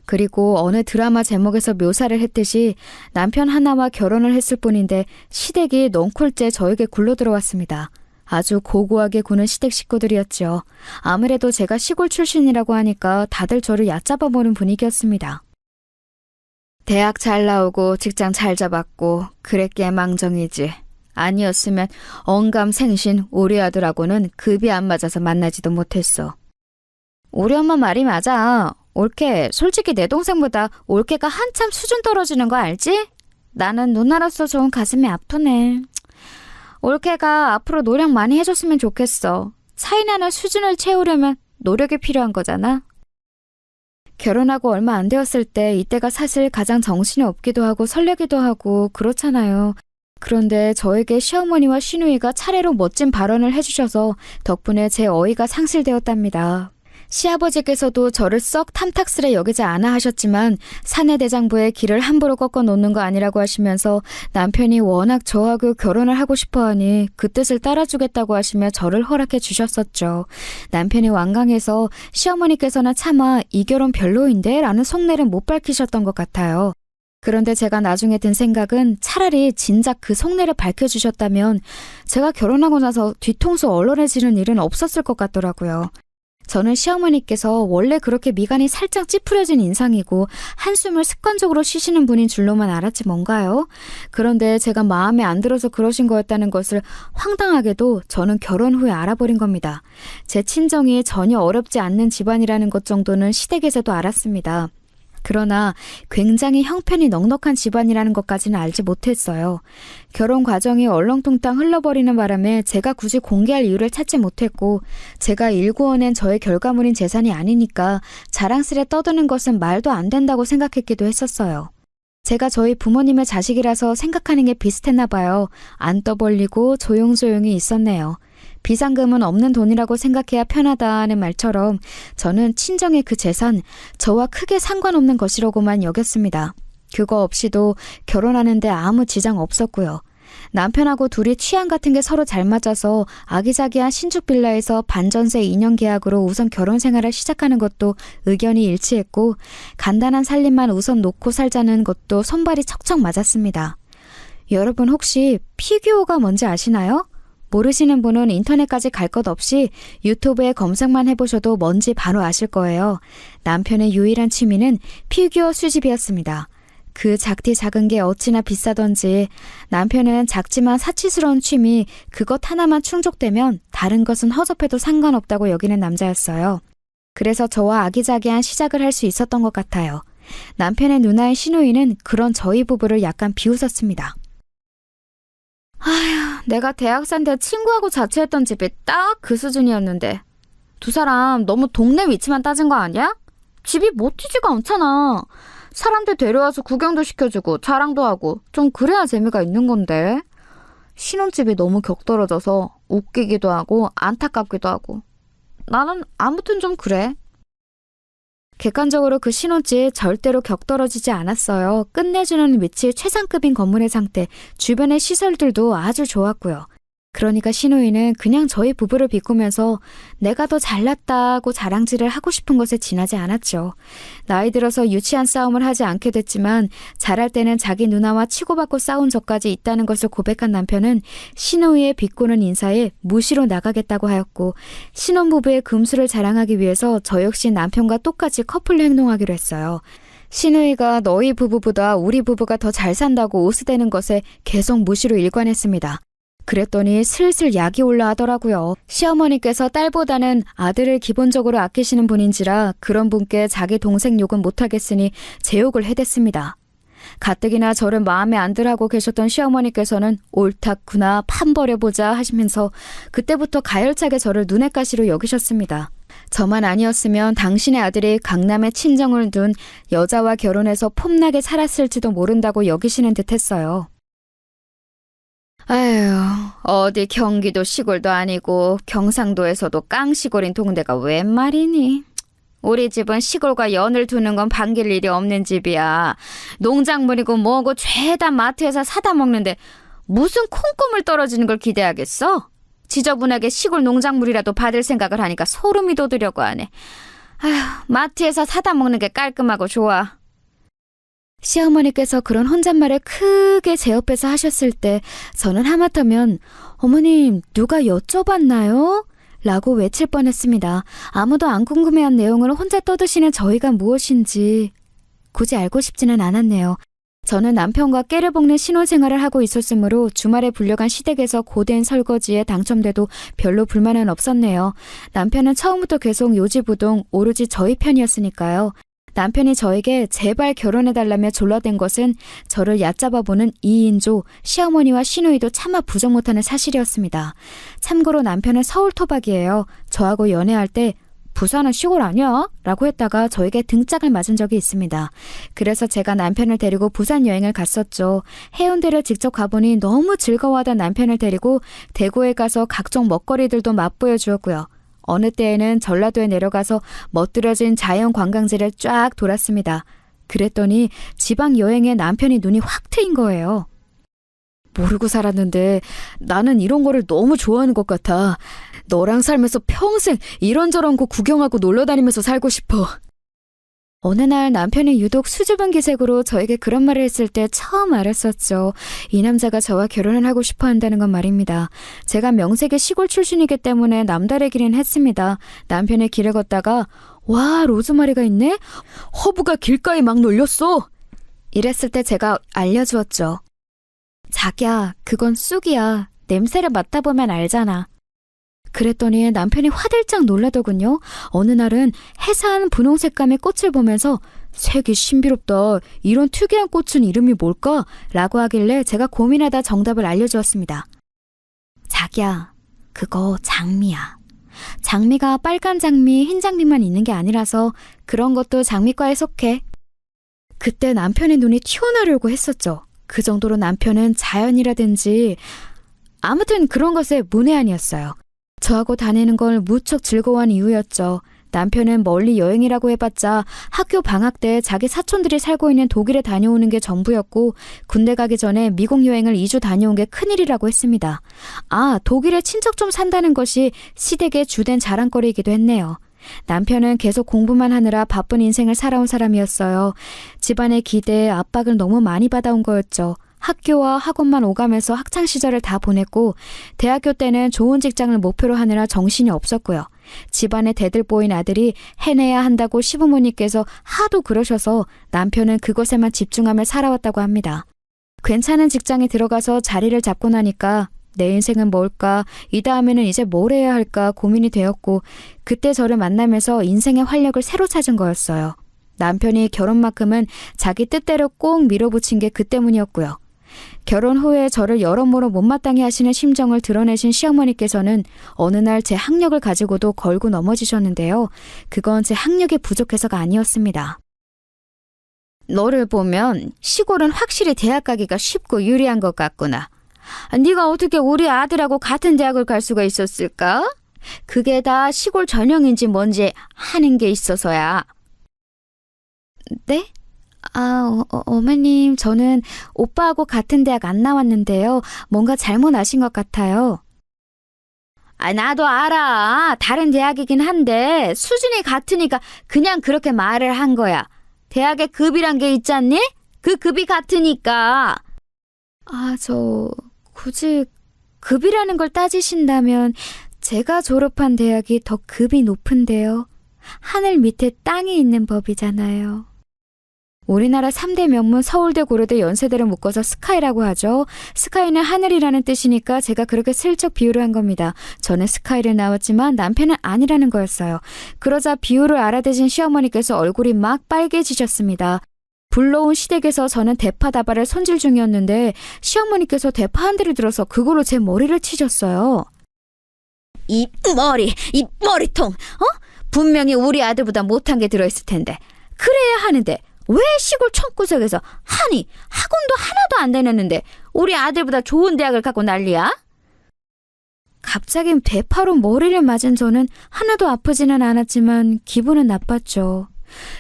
그리고 어느 드라마 제목에서 묘사를 했듯이 남편 하나와 결혼을 했을 뿐인데 시댁이 넝쿨째 저에게 굴러들어왔습니다. 아주 고고하게 구는 시댁 식구들이었죠. 아무래도 제가 시골 출신이라고 하니까 다들 저를 얕잡아 보는 분위기였습니다. 대학 잘 나오고 직장 잘 잡았고 그랬기에 망정이지. 아니었으면 언감생신 우리 아들하고는 급이 안 맞아서 만나지도 못했어. 우리 엄마 말이 맞아. 올케, 솔직히 내 동생보다 올케가 한참 수준 떨어지는 거 알지? 나는 누나로서 좋은 가슴이 아프네. 올케가 앞으로 노력 많이 해줬으면 좋겠어. 차이나는 수준을 채우려면 노력이 필요한 거잖아. 결혼하고 얼마 안 되었을 때 이때가 사실 가장 정신이 없기도 하고 설레기도 하고 그렇잖아요. 그런데 저에게 시어머니와 시누이가 차례로 멋진 발언을 해주셔서 덕분에 제 어이가 상실되었답니다. 시아버지께서도 저를 썩 탐탁스레 여기지 않아 하셨지만 사내대장부의 길을 함부로 꺾어 놓는 거 아니라고 하시면서 남편이 워낙 저하고 결혼을 하고 싶어하니 그 뜻을 따라주겠다고 하시며 저를 허락해 주셨었죠. 남편이 완강해서 시어머니께서는 차마 이 결혼 별로인데 라는 속내를 못 밝히셨던 것 같아요. 그런데 제가 나중에 든 생각은 차라리 진작 그 속내를 밝혀주셨다면 제가 결혼하고 나서 뒤통수 얼얼해지는 일은 없었을 것 같더라고요. 저는 시어머니께서 원래 그렇게 미간이 살짝 찌푸려진 인상이고 한숨을 습관적으로 쉬시는 분인 줄로만 알았지 뭔가요? 그런데 제가 마음에 안 들어서 그러신 거였다는 것을 황당하게도 저는 결혼 후에 알아버린 겁니다. 제 친정이 전혀 어렵지 않는 집안이라는 것 정도는 시댁에서도 알았습니다. 그러나 굉장히 형편이 넉넉한 집안이라는 것까지는 알지 못했어요. 결혼 과정이 얼렁뚱땅 흘러버리는 바람에 제가 굳이 공개할 이유를 찾지 못했고 제가 일구어낸 저의 결과물인 재산이 아니니까 자랑스레 떠드는 것은 말도 안 된다고 생각했기도 했었어요. 제가 저희 부모님의 자식이라서 생각하는 게 비슷했나 봐요. 안 떠벌리고 조용조용히 있었네요. 비상금은 없는 돈이라고 생각해야 편하다는 말처럼 저는 친정의 그 재산, 저와 크게 상관없는 것이라고만 여겼습니다. 그거 없이도 결혼하는데 아무 지장 없었고요. 남편하고 둘이 취향 같은 게 서로 잘 맞아서 아기자기한 신축 빌라에서 반전세 2년 계약으로 우선 결혼 생활을 시작하는 것도 의견이 일치했고 간단한 살림만 우선 놓고 살자는 것도 손발이 척척 맞았습니다. 여러분 혹시 피규어가 뭔지 아시나요? 모르시는 분은 인터넷까지 갈 것 없이 유튜브에 검색만 해보셔도 뭔지 바로 아실 거예요. 남편의 유일한 취미는 피규어 수집이었습니다. 그 작디 작은 게 어찌나 비싸던지 남편은 작지만 사치스러운 취미 그것 하나만 충족되면 다른 것은 허접해도 상관없다고 여기는 남자였어요. 그래서 저와 아기자기한 시작을 할 수 있었던 것 같아요. 남편의 누나의 시누이는 그런 저희 부부를 약간 비웃었습니다. 아휴, 내가 대학생 때 친구하고 자취했던 집이 딱 그 수준이었는데 두 사람 너무 동네 위치만 따진 거 아니야? 집이 멋지지가 않잖아. 사람들 데려와서 구경도 시켜주고 자랑도 하고 좀 그래야 재미가 있는 건데. 신혼집이 너무 격떨어져서 웃기기도 하고 안타깝기도 하고. 나는 아무튼 좀 그래. 객관적으로 그 신혼집 절대로 격떨어지지 않았어요. 끝내주는 위치 최상급인 건물의 상태, 주변의 시설들도 아주 좋았고요. 그러니까 신우이는 그냥 저희 부부를 비꾸면서 내가 더 잘났다고 자랑질을 하고 싶은 것에 지나지 않았죠. 나이 들어서 유치한 싸움을 하지 않게 됐지만 잘할 때는 자기 누나와 치고받고 싸운 적까지 있다는 것을 고백한 남편은 신우이의 비꼬는 인사에 무시로 나가겠다고 하였고, 신혼부부의 금수를 자랑하기 위해서 저 역시 남편과 똑같이 커플로 행동하기로 했어요. 신우이가 너희 부부보다 우리 부부가 더 잘 산다고 오스대는 것에 계속 무시로 일관했습니다. 그랬더니 슬슬 약이 올라하더라고요. 시어머니께서 딸보다는 아들을 기본적으로 아끼시는 분인지라 그런 분께 자기 동생 욕은 못하겠으니 제 욕을 해댔습니다. 가뜩이나 저를 마음에 안 들하고 계셨던 시어머니께서는 옳다구나 판버려보자 하시면서 그때부터 가열차게 저를 눈엣 가시로 여기셨습니다. 저만 아니었으면 당신의 아들이 강남에 친정을 둔 여자와 결혼해서 폼나게 살았을지도 모른다고 여기시는 듯 했어요. 아휴, 어디 경기도 시골도 아니고 경상도에서도 깡시골인 동네가 웬 말이니? 우리 집은 시골과 연을 두는 건 반길 일이 없는 집이야. 농작물이고 뭐고 죄다 마트에서 사다 먹는데 무슨 콩고물 떨어지는 걸 기대하겠어? 지저분하게 시골 농작물이라도 받을 생각을 하니까 소름이 돋으려고 하네. 아휴, 마트에서 사다 먹는 게 깔끔하고 좋아. 시어머니께서 그런 혼잣말을 크게 제 옆에서 하셨을 때 저는 하마터면 어머님 누가 여쭤봤나요? 라고 외칠 뻔했습니다. 아무도 안 궁금해한 내용을 혼자 떠드시는 저희가 무엇인지 굳이 알고 싶지는 않았네요. 저는 남편과 깨를 볶는 신혼생활을 하고 있었으므로 주말에 불려간 시댁에서 고된 설거지에 당첨돼도 별로 불만은 없었네요. 남편은 처음부터 계속 요지부동 오로지 저희 편이었으니까요. 남편이 저에게 제발 결혼해달라며 졸라댄 것은 저를 얕잡아보는 이인조, 시어머니와 시누이도 차마 부정 못하는 사실이었습니다. 참고로 남편은 서울 토박이에요. 저하고 연애할 때 부산은 시골 아니야? 라고 했다가 저에게 등짝을 맞은 적이 있습니다. 그래서 제가 남편을 데리고 부산 여행을 갔었죠. 해운대를 직접 가보니 너무 즐거워하던 남편을 데리고 대구에 가서 각종 먹거리들도 맛보여 주었고요. 어느 때에는 전라도에 내려가서 멋들어진 자연 관광지를 쫙 돌았습니다. 그랬더니 지방 여행에 남편이 눈이 확 트인 거예요. 모르고 살았는데 나는 이런 거를 너무 좋아하는 것 같아. 너랑 살면서 평생 이런저런 곳 구경하고 놀러다니면서 살고 싶어. 어느 날 남편이 유독 수줍은 기색으로 저에게 그런 말을 했을 때 처음 알았었죠. 이 남자가 저와 결혼을 하고 싶어 한다는 건 말입니다. 제가 명색의 시골 출신이기 때문에 남다르기는 했습니다. 남편의 길을 걷다가 와, 로즈마리가 있네? 허브가 길가에 막 놀렸어. 이랬을 때 제가 알려주었죠. 자기야, 그건 쑥이야. 냄새를 맡아보면 알잖아. 그랬더니 남편이 화들짝 놀라더군요. 어느 날은 해사한 분홍 색감의 꽃을 보면서 색이 신비롭다. 이런 특이한 꽃은 이름이 뭘까? 라고 하길래 제가 고민하다 정답을 알려주었습니다. 자기야, 그거 장미야. 장미가 빨간 장미, 흰 장미만 있는 게 아니라서 그런 것도 장미과에 속해. 그때 남편의 눈이 튀어나오려고 했었죠. 그 정도로 남편은 자연이라든지 아무튼 그런 것에 문외한이었어요. 저하고 다니는 걸 무척 즐거워한 이유였죠. 남편은 멀리 여행이라고 해봤자 학교 방학 때 자기 사촌들이 살고 있는 독일에 다녀오는 게 전부였고 군대 가기 전에 미국 여행을 2주 다녀온 게 큰일이라고 했습니다. 아, 독일에 친척 좀 산다는 것이 시댁의 주된 자랑거리이기도 했네요. 남편은 계속 공부만 하느라 바쁜 인생을 살아온 사람이었어요. 집안의 기대에 압박을 너무 많이 받아온 거였죠. 학교와 학원만 오가면서 학창시절을 다 보냈고 대학교 때는 좋은 직장을 목표로 하느라 정신이 없었고요. 집안에 대들보인 아들이 해내야 한다고 시부모님께서 하도 그러셔서 남편은 그것에만 집중하며 살아왔다고 합니다. 괜찮은 직장에 들어가서 자리를 잡고 나니까 내 인생은 뭘까? 이 다음에는 이제 뭘 해야 할까 고민이 되었고 그때 저를 만나면서 인생의 활력을 새로 찾은 거였어요. 남편이 결혼만큼은 자기 뜻대로 꼭 밀어붙인 게 그 때문이었고요. 결혼 후에 저를 여러모로 못마땅해 하시는 심정을 드러내신 시어머니께서는 어느 날 제 학력을 가지고도 걸고 넘어지셨는데요. 그건 제 학력이 부족해서가 아니었습니다. 너를 보면 시골은 확실히 대학 가기가 쉽고 유리한 것 같구나. 네가 어떻게 우리 아들하고 같은 대학을 갈 수가 있었을까? 그게 다 시골 전형인지 뭔지 하는 게 있어서야. 네? 어머님, 저는 오빠하고 같은 대학 안 나왔는데요. 뭔가 잘못 아신 것 같아요. 나도 알아. 다른 대학이긴 한데 수준이 같으니까 그냥 그렇게 말을 한 거야. 대학에 급이란 게 있잖니? 그 급이 같으니까. 굳이 급이라는 걸 따지신다면 제가 졸업한 대학이 더 급이 높은데요. 하늘 밑에 땅이 있는 법이잖아요. 우리나라 3대 명문 서울대, 고려대, 연세대를 묶어서 스카이라고 하죠. 스카이는 하늘이라는 뜻이니까 제가 그렇게 슬쩍 비유를 한 겁니다. 저는 스카이를 나왔지만 남편은 아니라는 거였어요. 그러자 비유를 알아대신 시어머니께서 얼굴이 막 빨개지셨습니다. 불러온 시댁에서 저는 대파다발을 손질 중이었는데 시어머니께서 대파 한 대를 들어서 그걸로 제 머리를 치셨어요. 이 머리통, 분명히 우리 아들보다 못한 게 들어있을 텐데. 그래야 하는데 왜 시골 촌구석에서 학원도 하나도 안 다녔는데 우리 아들보다 좋은 대학을 가고 난리야? 갑자기 대파로 머리를 맞은 저는 하나도 아프지는 않았지만 기분은 나빴죠.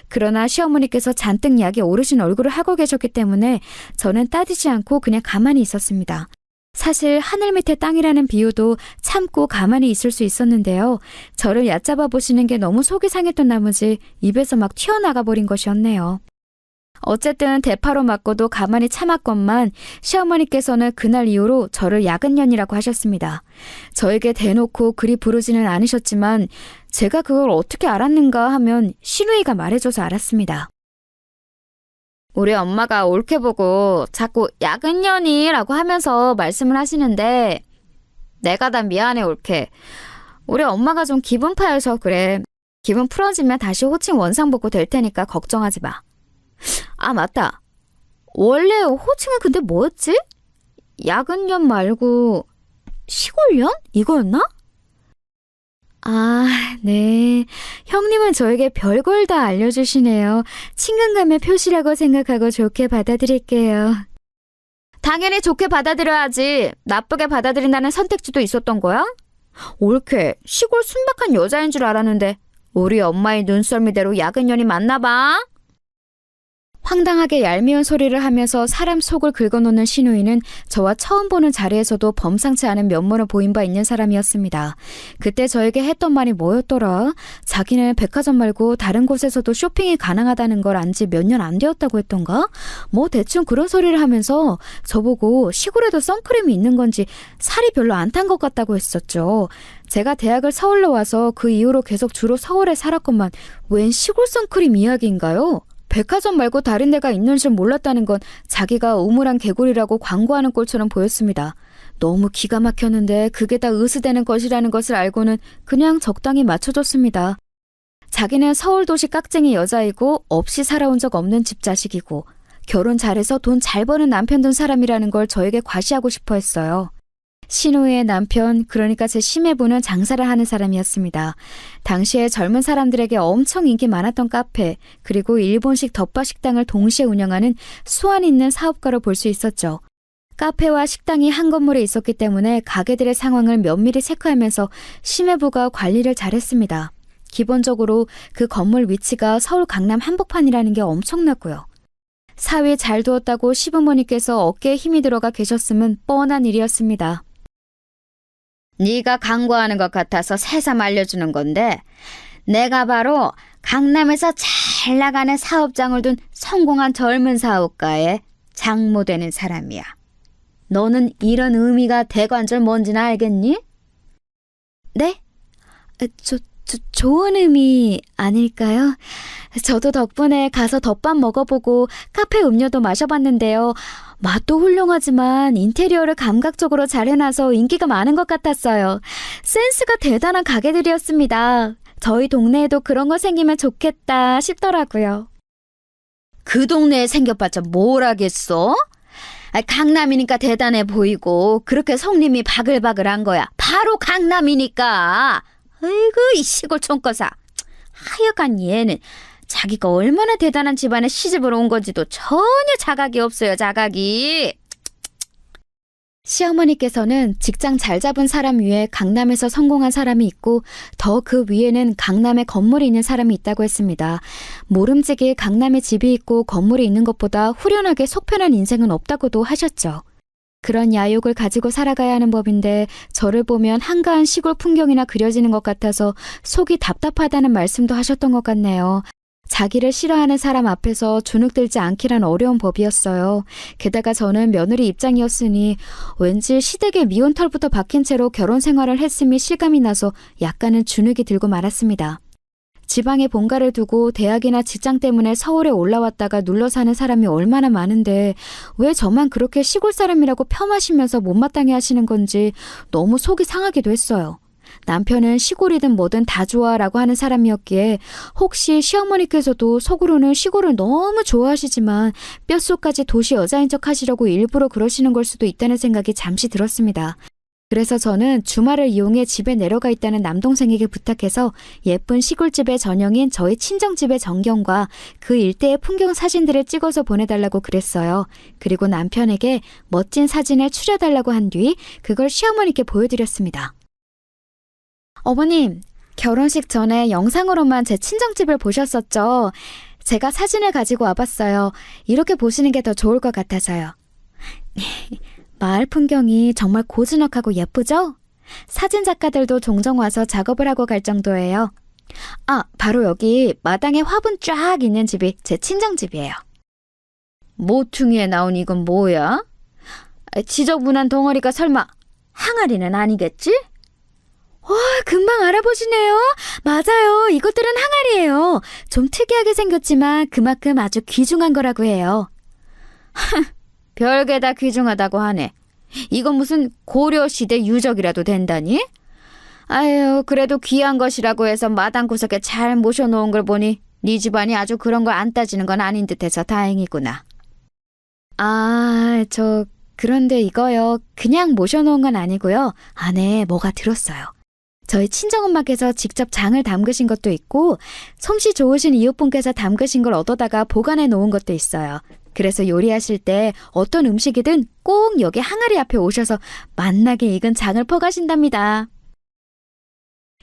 그러나 시어머니께서 잔뜩 약이 오르신 얼굴을 하고 계셨기 때문에 저는 따지지 않고 그냥 가만히 있었습니다. 사실 하늘 밑에 땅이라는 비유도 참고 가만히 있을 수 있었는데요. 저를 얕잡아 보시는 게 너무 속이 상했던 나머지 입에서 막 튀어나가 버린 것이었네요. 어쨌든 대파로 맞고도 가만히 참았건만 시어머니께서는 그날 이후로 저를 야근년이라고 하셨습니다. 저에게 대놓고 그리 부르지는 않으셨지만 제가 그걸 어떻게 알았는가 하면 시누이가 말해줘서 알았습니다. 우리 엄마가 옳게 보고 자꾸 야근년이라고 하면서 말씀을 하시는데 내가 다 미안해 옳게. 우리 엄마가 좀 기분 파여서 그래. 기분 풀어지면 다시 호칭 원상복구 될 테니까 걱정하지 마. 맞다. 원래 호칭은 근데 뭐였지? 야근년 말고 시골년? 이거였나? 네. 형님은 저에게 별걸 다 알려주시네요. 친근감의 표시라고 생각하고 좋게 받아들일게요. 당연히 좋게 받아들여야지. 나쁘게 받아들인다는 선택지도 있었던 거야? 옳게 시골 순박한 여자인 줄 알았는데 우리 엄마의 눈썰미대로 야근년이 맞나 봐. 황당하게 얄미운 소리를 하면서 사람 속을 긁어놓는 시누이는 저와 처음 보는 자리에서도 범상치 않은 면모를 보인 바 있는 사람이었습니다. 그때 저에게 했던 말이 뭐였더라? 자기는 백화점 말고 다른 곳에서도 쇼핑이 가능하다는 걸 안 지 몇 년 안 되었다고 했던가? 뭐 대충 그런 소리를 하면서 저보고 시골에도 선크림이 있는 건지 살이 별로 안 탄 것 같다고 했었죠. 제가 대학을 서울로 와서 그 이후로 계속 주로 서울에 살았건만 웬 시골 선크림 이야기인가요? 백화점 말고 다른 데가 있는 줄 몰랐다는 건 자기가 우물안 개구리라고 광고하는 꼴처럼 보였습니다. 너무 기가 막혔는데 그게 다 의스대는 것이라는 것을 알고는 그냥 적당히 맞춰줬습니다. 자기는 서울도시 깍쟁이 여자이고 없이 살아온 적 없는 집 자식이고 결혼 잘해서 돈 잘 버는 남편 둔 사람이라는 걸 저에게 과시하고 싶어 했어요. 시누이의 남편, 그러니까 제 시매부는 장사를 하는 사람이었습니다. 당시에 젊은 사람들에게 엄청 인기 많았던 카페, 그리고 일본식 덮밥 식당을 동시에 운영하는 수완 있는 사업가로 볼 수 있었죠. 카페와 식당이 한 건물에 있었기 때문에 가게들의 상황을 면밀히 체크하면서 시매부가 관리를 잘했습니다. 기본적으로 그 건물 위치가 서울 강남 한복판이라는 게 엄청났고요. 사위 잘 두었다고 시부모님께서 어깨에 힘이 들어가 계셨음은 뻔한 일이었습니다. 네가 광고하는 것 같아서 새삼 알려주는 건데 내가 바로 강남에서 잘 나가는 사업장을 둔 성공한 젊은 사업가의 장모 되는 사람이야. 너는 이런 의미가 대관절 뭔지는 알겠니? 네? 좋은 의미 아닐까요? 저도 덕분에 가서 덮밥 먹어보고 카페 음료도 마셔봤는데요. 맛도 훌륭하지만 인테리어를 감각적으로 잘 해놔서 인기가 많은 것 같았어요. 센스가 대단한 가게들이었습니다. 저희 동네에도 그런 거 생기면 좋겠다 싶더라고요. 그 동네에 생겨봤자 뭘 하겠어? 강남이니까 대단해 보이고 그렇게 손님이 바글바글한 거야. 바로 강남이니까. 아이고 이 시골 촌거사. 하여간 얘는 자기가 얼마나 대단한 집안에 시집을 온 건지도 전혀 자각이 없어요, 자각이. 시어머니께서는 직장 잘 잡은 사람 위에 강남에서 성공한 사람이 있고 더 그 위에는 강남에 건물이 있는 사람이 있다고 했습니다. 모름지기 강남에 집이 있고 건물이 있는 것보다 후련하게 속편한 인생은 없다고도 하셨죠. 그런 야욕을 가지고 살아가야 하는 법인데 저를 보면 한가한 시골 풍경이나 그려지는 것 같아서 속이 답답하다는 말씀도 하셨던 것 같네요. 자기를 싫어하는 사람 앞에서 주눅들지 않기란 어려운 법이었어요. 게다가 저는 며느리 입장이었으니 왠지 시댁에 미운 털부터 박힌 채로 결혼 생활을 했음이 실감이 나서 약간은 주눅이 들고 말았습니다. 지방에 본가를 두고 대학이나 직장 때문에 서울에 올라왔다가 눌러 사는 사람이 얼마나 많은데 왜 저만 그렇게 시골 사람이라고 폄하시면서 못마땅해 하시는 건지 너무 속이 상하기도 했어요. 남편은 시골이든 뭐든 다 좋아라고 하는 사람이었기에 혹시 시어머니께서도 속으로는 시골을 너무 좋아하시지만 뼛속까지 도시 여자인 척 하시려고 일부러 그러시는 걸 수도 있다는 생각이 잠시 들었습니다. 그래서 저는 주말을 이용해 집에 내려가 있다는 남동생에게 부탁해서 예쁜 시골집의 전형인 저희 친정집의 전경과 그 일대의 풍경 사진들을 찍어서 보내달라고 그랬어요. 그리고 남편에게 멋진 사진을 추려달라고 한 뒤 그걸 시어머니께 보여드렸습니다. 어머님, 결혼식 전에 영상으로만 제 친정집을 보셨었죠? 제가 사진을 가지고 와봤어요. 이렇게 보시는 게 더 좋을 것 같아서요. 마을 풍경이 정말 고즈넉하고 예쁘죠? 사진 작가들도 종종 와서 작업을 하고 갈 정도예요. 아, 바로 여기 마당에 화분 쫙 있는 집이 제 친정집이에요. 모퉁이에 나온 이건 뭐야? 지저분한 덩어리가 설마 항아리는 아니겠지? 와, 금방 알아보시네요. 맞아요. 이것들은 항아리예요. 좀 특이하게 생겼지만 그만큼 아주 귀중한 거라고 해요. 별게 다 귀중하다고 하네. 이건 무슨 고려시대 유적이라도 된다니? 아유, 그래도 귀한 것이라고 해서 마당 구석에 잘 모셔놓은 걸 보니 네 집안이 아주 그런 걸 안 따지는 건 아닌 듯해서 다행이구나. 아, 그런데 이거요. 그냥 모셔놓은 건 아니고요. 안에 뭐가 들었어요. 저희 친정엄마께서 직접 장을 담그신 것도 있고 솜씨 좋으신 이웃분께서 담그신 걸 얻어다가 보관해 놓은 것도 있어요. 그래서 요리하실 때 어떤 음식이든 꼭 여기 항아리 앞에 오셔서 맛나게 익은 장을 퍼가신답니다.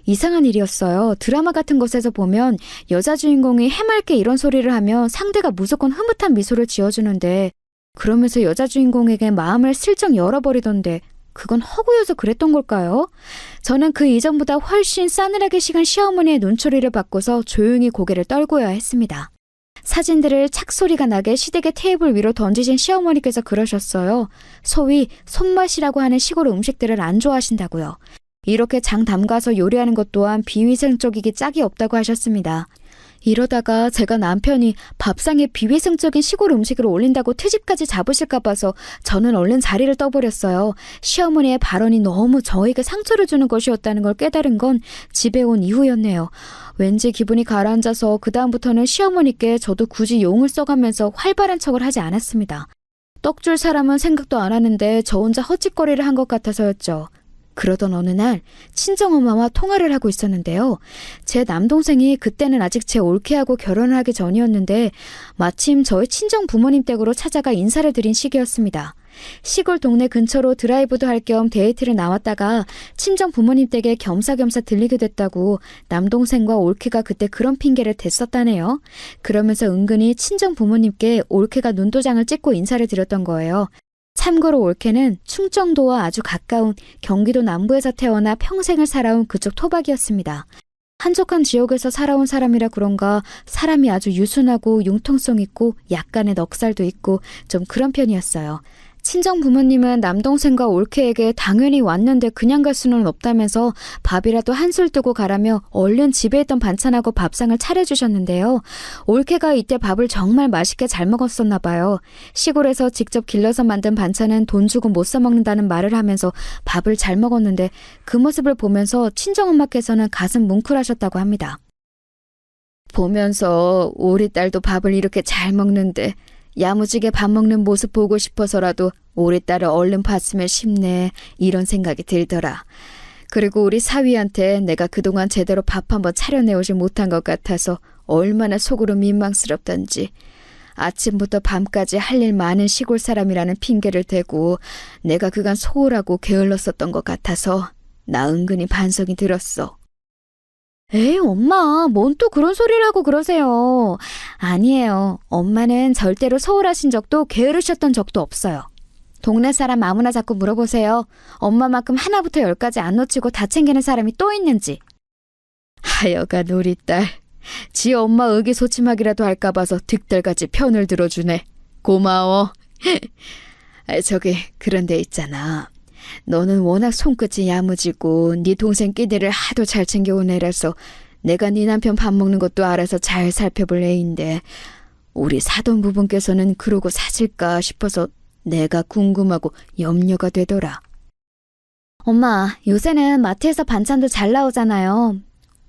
이상한 일이었어요. 드라마 같은 것에서 보면 여자 주인공이 해맑게 이런 소리를 하면 상대가 무조건 흐뭇한 미소를 지어주는데 그러면서 여자 주인공에게 마음을 슬쩍 열어버리던데 그건 허구여서 그랬던 걸까요? 저는 그 이전보다 훨씬 싸늘하게 식은 시어머니의 눈초리를 받고서 조용히 고개를 떨고야 했습니다. 사진들을 착소리가 나게 시댁의 테이블 위로 던지신 시어머니께서 그러셨어요. 소위 손맛이라고 하는 시골 음식들을 안 좋아하신다고요. 이렇게 장 담가서 요리하는 것 또한 비위생적이기 짝이 없다고 하셨습니다. 이러다가 제가 남편이 밥상에 비위생적인 시골 음식을 올린다고 트집까지 잡으실까 봐서 저는 얼른 자리를 떠버렸어요. 시어머니의 발언이 너무 저에게 상처를 주는 것이었다는 걸 깨달은 건 집에 온 이후였네요. 왠지 기분이 가라앉아서 그다음부터는 시어머니께 저도 굳이 용을 써가면서 활발한 척을 하지 않았습니다. 떡줄 사람은 생각도 안 하는데 저 혼자 헛짓거리를 한 것 같아서였죠. 그러던 어느 날 친정엄마와 통화를 하고 있었는데요. 제 남동생이 그때는 아직 제 올케하고 결혼을 하기 전이었는데 마침 저희 친정 부모님 댁으로 찾아가 인사를 드린 시기였습니다. 시골 동네 근처로 드라이브도 할 겸 데이트를 나왔다가 친정 부모님 댁에 겸사겸사 들리게 됐다고 남동생과 올케가 그때 그런 핑계를 댔었다네요. 그러면서 은근히 친정 부모님께 올케가 눈도장을 찍고 인사를 드렸던 거예요. 참고로 올케는 충청도와 아주 가까운 경기도 남부에서 태어나 평생을 살아온 그쪽 토박이었습니다. 한적한 지역에서 살아온 사람이라 그런가 사람이 아주 유순하고 융통성 있고 약간의 넉살도 있고 좀 그런 편이었어요. 친정 부모님은 남동생과 올케에게 당연히 왔는데 그냥 갈 수는 없다면서 밥이라도 한술 뜨고 가라며 얼른 집에 있던 반찬하고 밥상을 차려주셨는데요. 올케가 이때 밥을 정말 맛있게 잘 먹었었나 봐요. 시골에서 직접 길러서 만든 반찬은 돈 주고 못 사 먹는다는 말을 하면서 밥을 잘 먹었는데 그 모습을 보면서 친정엄마께서는 가슴 뭉클하셨다고 합니다. 보면서 우리 딸도 밥을 이렇게 잘 먹는데 야무지게 밥 먹는 모습 보고 싶어서라도 우리 딸을 얼른 봤으면 싶네 이런 생각이 들더라. 그리고 우리 사위한테 내가 그동안 제대로 밥 한번 차려내오지 못한 것 같아서 얼마나 속으로 민망스럽던지. 아침부터 밤까지 할 일 많은 시골 사람이라는 핑계를 대고 내가 그간 소홀하고 게을렀었던 것 같아서 나 은근히 반성이 들었어. 에이, 엄마, 뭔 또 그런 소리를 하고 그러세요. 아니에요. 엄마는 절대로 소홀하신 적도 게으르셨던 적도 없어요. 동네 사람 아무나 자꾸 물어보세요. 엄마만큼 하나부터 열까지 안 놓치고 다 챙기는 사람이 또 있는지. 하여간 우리 딸, 지 엄마 의기소침하기라도 할까 봐서 득달같이 편을 들어주네. 고마워. 저기 그런데 있잖아. 너는 워낙 손끝이 야무지고 네 동생 끼들을 하도 잘 챙겨온 애라서 내가 네 남편 밥 먹는 것도 알아서 잘 살펴볼 애인데 우리 사돈부분께서는 그러고 사실까 싶어서 내가 궁금하고 염려가 되더라. 엄마, 요새는 마트에서 반찬도 잘 나오잖아요.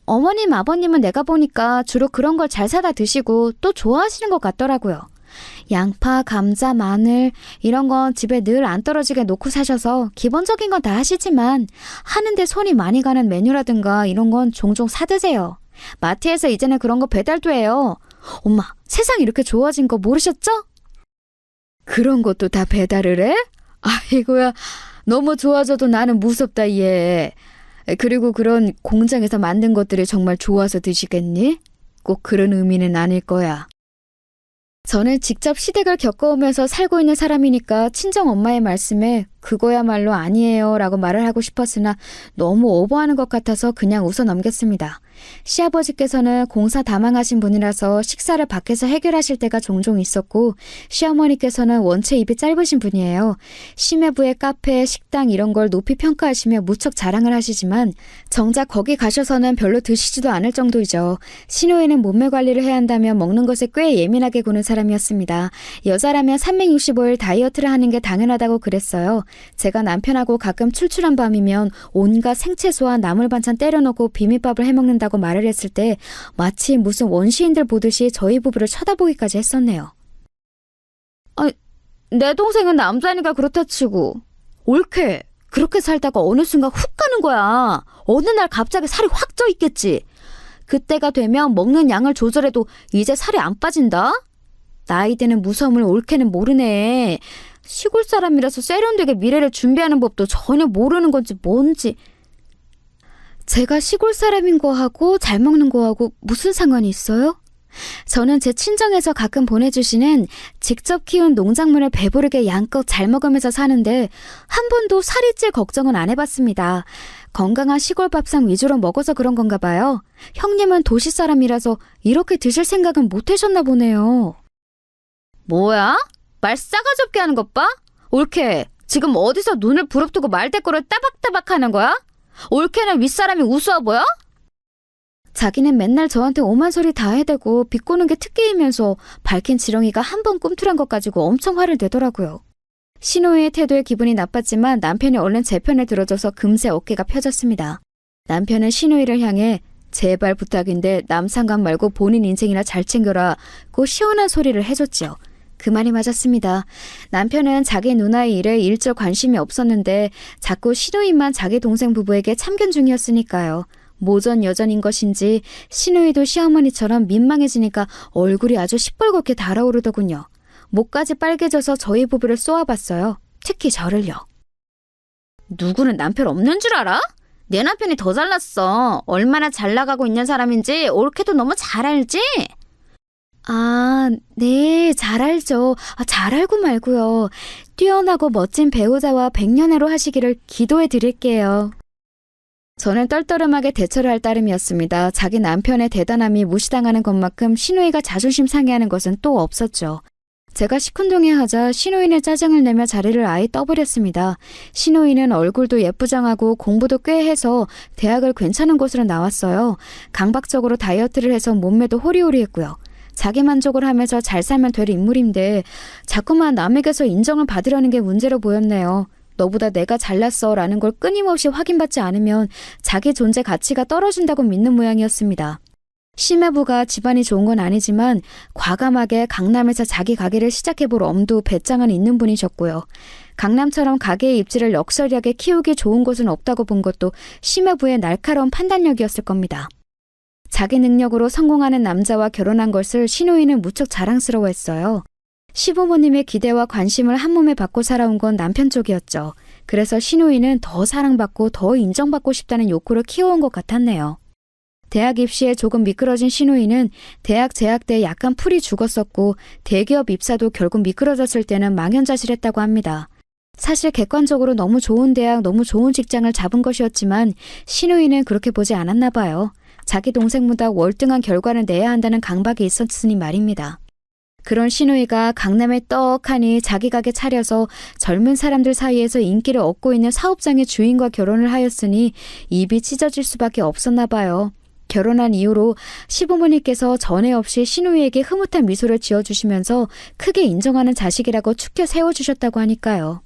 어머님, 아버님은 내가 보니까 주로 그런 걸 잘 사다 드시고 또 좋아하시는 것 같더라고요. 양파, 감자, 마늘 이런 건 집에 늘 안 떨어지게 놓고 사셔서 기본적인 건 다 하시지만 하는데 손이 많이 가는 메뉴라든가 이런 건 종종 사드세요. 마트에서 이제는 그런 거 배달도 해요. 엄마, 세상 이렇게 좋아진 거 모르셨죠? 그런 것도 다 배달을 해? 아이고야, 너무 좋아져도 나는 무섭다 얘. 그리고 그런 공장에서 만든 것들이 정말 좋아서 드시겠니? 꼭 그런 의미는 아닐 거야. 저는 직접 시댁을 겪어오면서 살고 있는 사람이니까 친정 엄마의 말씀에 그거야말로 아니에요 라고 말을 하고 싶었으나 너무 오버하는 것 같아서 그냥 웃어 넘겼습니다. 시아버지께서는 공사 다망하신 분이라서 식사를 밖에서 해결하실 때가 종종 있었고 시어머니께서는 원체 입이 짧으신 분이에요. 심해부의 카페, 식당 이런 걸 높이 평가하시며 무척 자랑을 하시지만 정작 거기 가셔서는 별로 드시지도 않을 정도이죠. 신호에는 몸매 관리를 해야 한다며 먹는 것에 꽤 예민하게 구는 사람이었습니다. 여자라면 365일 다이어트를 하는 게 당연하다고 그랬어요. 제가 남편하고 가끔 출출한 밤이면 온갖 생채소와 나물 반찬 때려 넣고 비빔밥을 해먹는다고 말을 했을 때 마치 무슨 원시인들 보듯이 저희 부부를 쳐다보기까지 했었네요. 내 동생은 남자니까 그렇다 치고 옳게 그렇게 살다가 어느 순간 훅 가는 거야. 어느 날 갑자기 살이 확 쪄 있겠지. 그때가 되면 먹는 양을 조절해도 이제 살이 안 빠진다? 나이 드는 무서움을 옳게는 모르네. 시골 사람이라서 세련되게 미래를 준비하는 법도 전혀 모르는 건지 뭔지. 제가 시골 사람인 거하고 잘 먹는 거하고 무슨 상관이 있어요? 저는 제 친정에서 가끔 보내주시는 직접 키운 농작물을 배부르게 양껏 잘 먹으면서 사는데 한 번도 살이 찔 걱정은 안 해봤습니다. 건강한 시골 밥상 위주로 먹어서 그런 건가 봐요. 형님은 도시 사람이라서 이렇게 드실 생각은 못 하셨나 보네요. 뭐야? 말 싸가지 없게 하는 것 봐? 옳게 지금 어디서 눈을 부릅뜨고 말대꾸를 따박따박 하는 거야? 옳게는 윗사람이 우스워 보여? 자기는 맨날 저한테 오만 소리 다 해대고 비꼬는 게 특기이면서 밝힌 지렁이가 한 번 꿈틀한 것 가지고 엄청 화를 내더라고요. 신호의 태도에 기분이 나빴지만 남편이 얼른 제 편을 들어줘서 금세 어깨가 펴졌습니다. 남편은 신호이를 향해 제발 부탁인데 남 상관 말고 본인 인생이나 잘 챙겨라고 시원한 소리를 해줬지요. 그 말이 맞았습니다. 남편은 자기 누나의 일에 일절 관심이 없었는데 자꾸 신우이만 자기 동생 부부에게 참견 중이었으니까요. 모전 여전인 것인지 신우이도 시어머니처럼 민망해지니까 얼굴이 아주 시뻘겋게 달아오르더군요. 목까지 빨개져서 저희 부부를 쏘아봤어요. 특히 저를요. 누구는 남편 없는 줄 알아? 내 남편이 더 잘났어. 얼마나 잘 나가고 있는 사람인지 옳게도 너무 잘 알지? 아, 네, 잘 알죠. 잘 알고 말고요. 뛰어나고 멋진 배우자와 백년해로 하시기를 기도해 드릴게요. 저는 떨떠름하게 대처를 할 따름이었습니다. 자기 남편의 대단함이 무시당하는 것만큼 신우이가 자존심 상해하는 것은 또 없었죠. 제가 시큰둥해하자 신우이는 짜증을 내며 자리를 아예 떠버렸습니다. 신우이는 얼굴도 예쁘장하고 공부도 꽤 해서 대학을 괜찮은 곳으로 나왔어요. 강박적으로 다이어트를 해서 몸매도 호리호리했고요. 자기 만족을 하면서 잘 살면 될 인물인데 자꾸만 남에게서 인정을 받으려는 게 문제로 보였네요. 너보다 내가 잘났어 라는 걸 끊임없이 확인받지 않으면 자기 존재 가치가 떨어진다고 믿는 모양이었습니다. 심해부가 집안이 좋은 건 아니지만 과감하게 강남에서 자기 가게를 시작해볼 엄두 배짱은 있는 분이셨고요. 강남처럼 가게의 입지를 럭셔리하게 키우기 좋은 곳은 없다고 본 것도 심해부의 날카로운 판단력이었을 겁니다. 자기 능력으로 성공하는 남자와 결혼한 것을 신우이는 무척 자랑스러워했어요. 시부모님의 기대와 관심을 한몸에 받고 살아온 건 남편 쪽이었죠. 그래서 신우이는 더 사랑받고 더 인정받고 싶다는 욕구를 키워온 것 같았네요. 대학 입시에 조금 미끄러진 신우이는 대학 재학 때 약간 풀이 죽었었고 대기업 입사도 결국 미끄러졌을 때는 망연자실했다고 합니다. 사실 객관적으로 너무 좋은 대학, 너무 좋은 직장을 잡은 것이었지만 신우이는 그렇게 보지 않았나 봐요. 자기 동생보다 월등한 결과를 내야 한다는 강박이 있었으니 말입니다. 그런 신우이가 강남에 떡하니 자기 가게 차려서 젊은 사람들 사이에서 인기를 얻고 있는 사업장의 주인과 결혼을 하였으니 입이 찢어질 수밖에 없었나 봐요. 결혼한 이후로 시부모님께서 전에 없이 신우이에게 흐뭇한 미소를 지어주시면서 크게 인정하는 자식이라고 축켜 세워주셨다고 하니까요.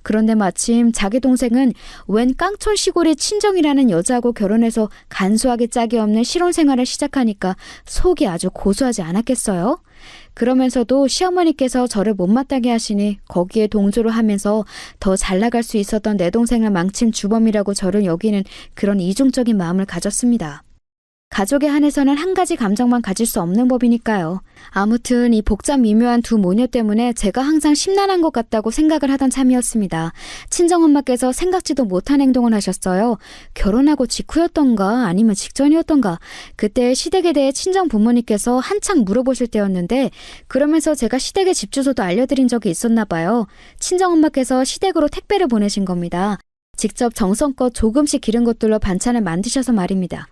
그런데 마침 자기 동생은 웬 깡촌 시골의 친정이라는 여자하고 결혼해서 간소하게 짝이 없는 실혼 생활을 시작하니까 속이 아주 고소하지 않았겠어요? 그러면서도 시어머니께서 저를 못마땅해 하시니 거기에 동조를 하면서 더 잘 나갈 수 있었던 내 동생을 망친 주범이라고 저를 여기는 그런 이중적인 마음을 가졌습니다. 가족에 한해서는 한 가지 감정만 가질 수 없는 법이니까요. 아무튼 이 복잡 미묘한 두 모녀 때문에 제가 항상 심란한 것 같다고 생각을 하던 참이었습니다. 친정엄마께서 생각지도 못한 행동을 하셨어요. 결혼하고 직후였던가 아니면 직전이었던가 그때 시댁에 대해 친정 부모님께서 한창 물어보실 때였는데 그러면서 제가 시댁의 집 주소도 알려드린 적이 있었나 봐요. 친정엄마께서 시댁으로 택배를 보내신 겁니다. 직접 정성껏 조금씩 기른 것들로 반찬을 만드셔서 말입니다.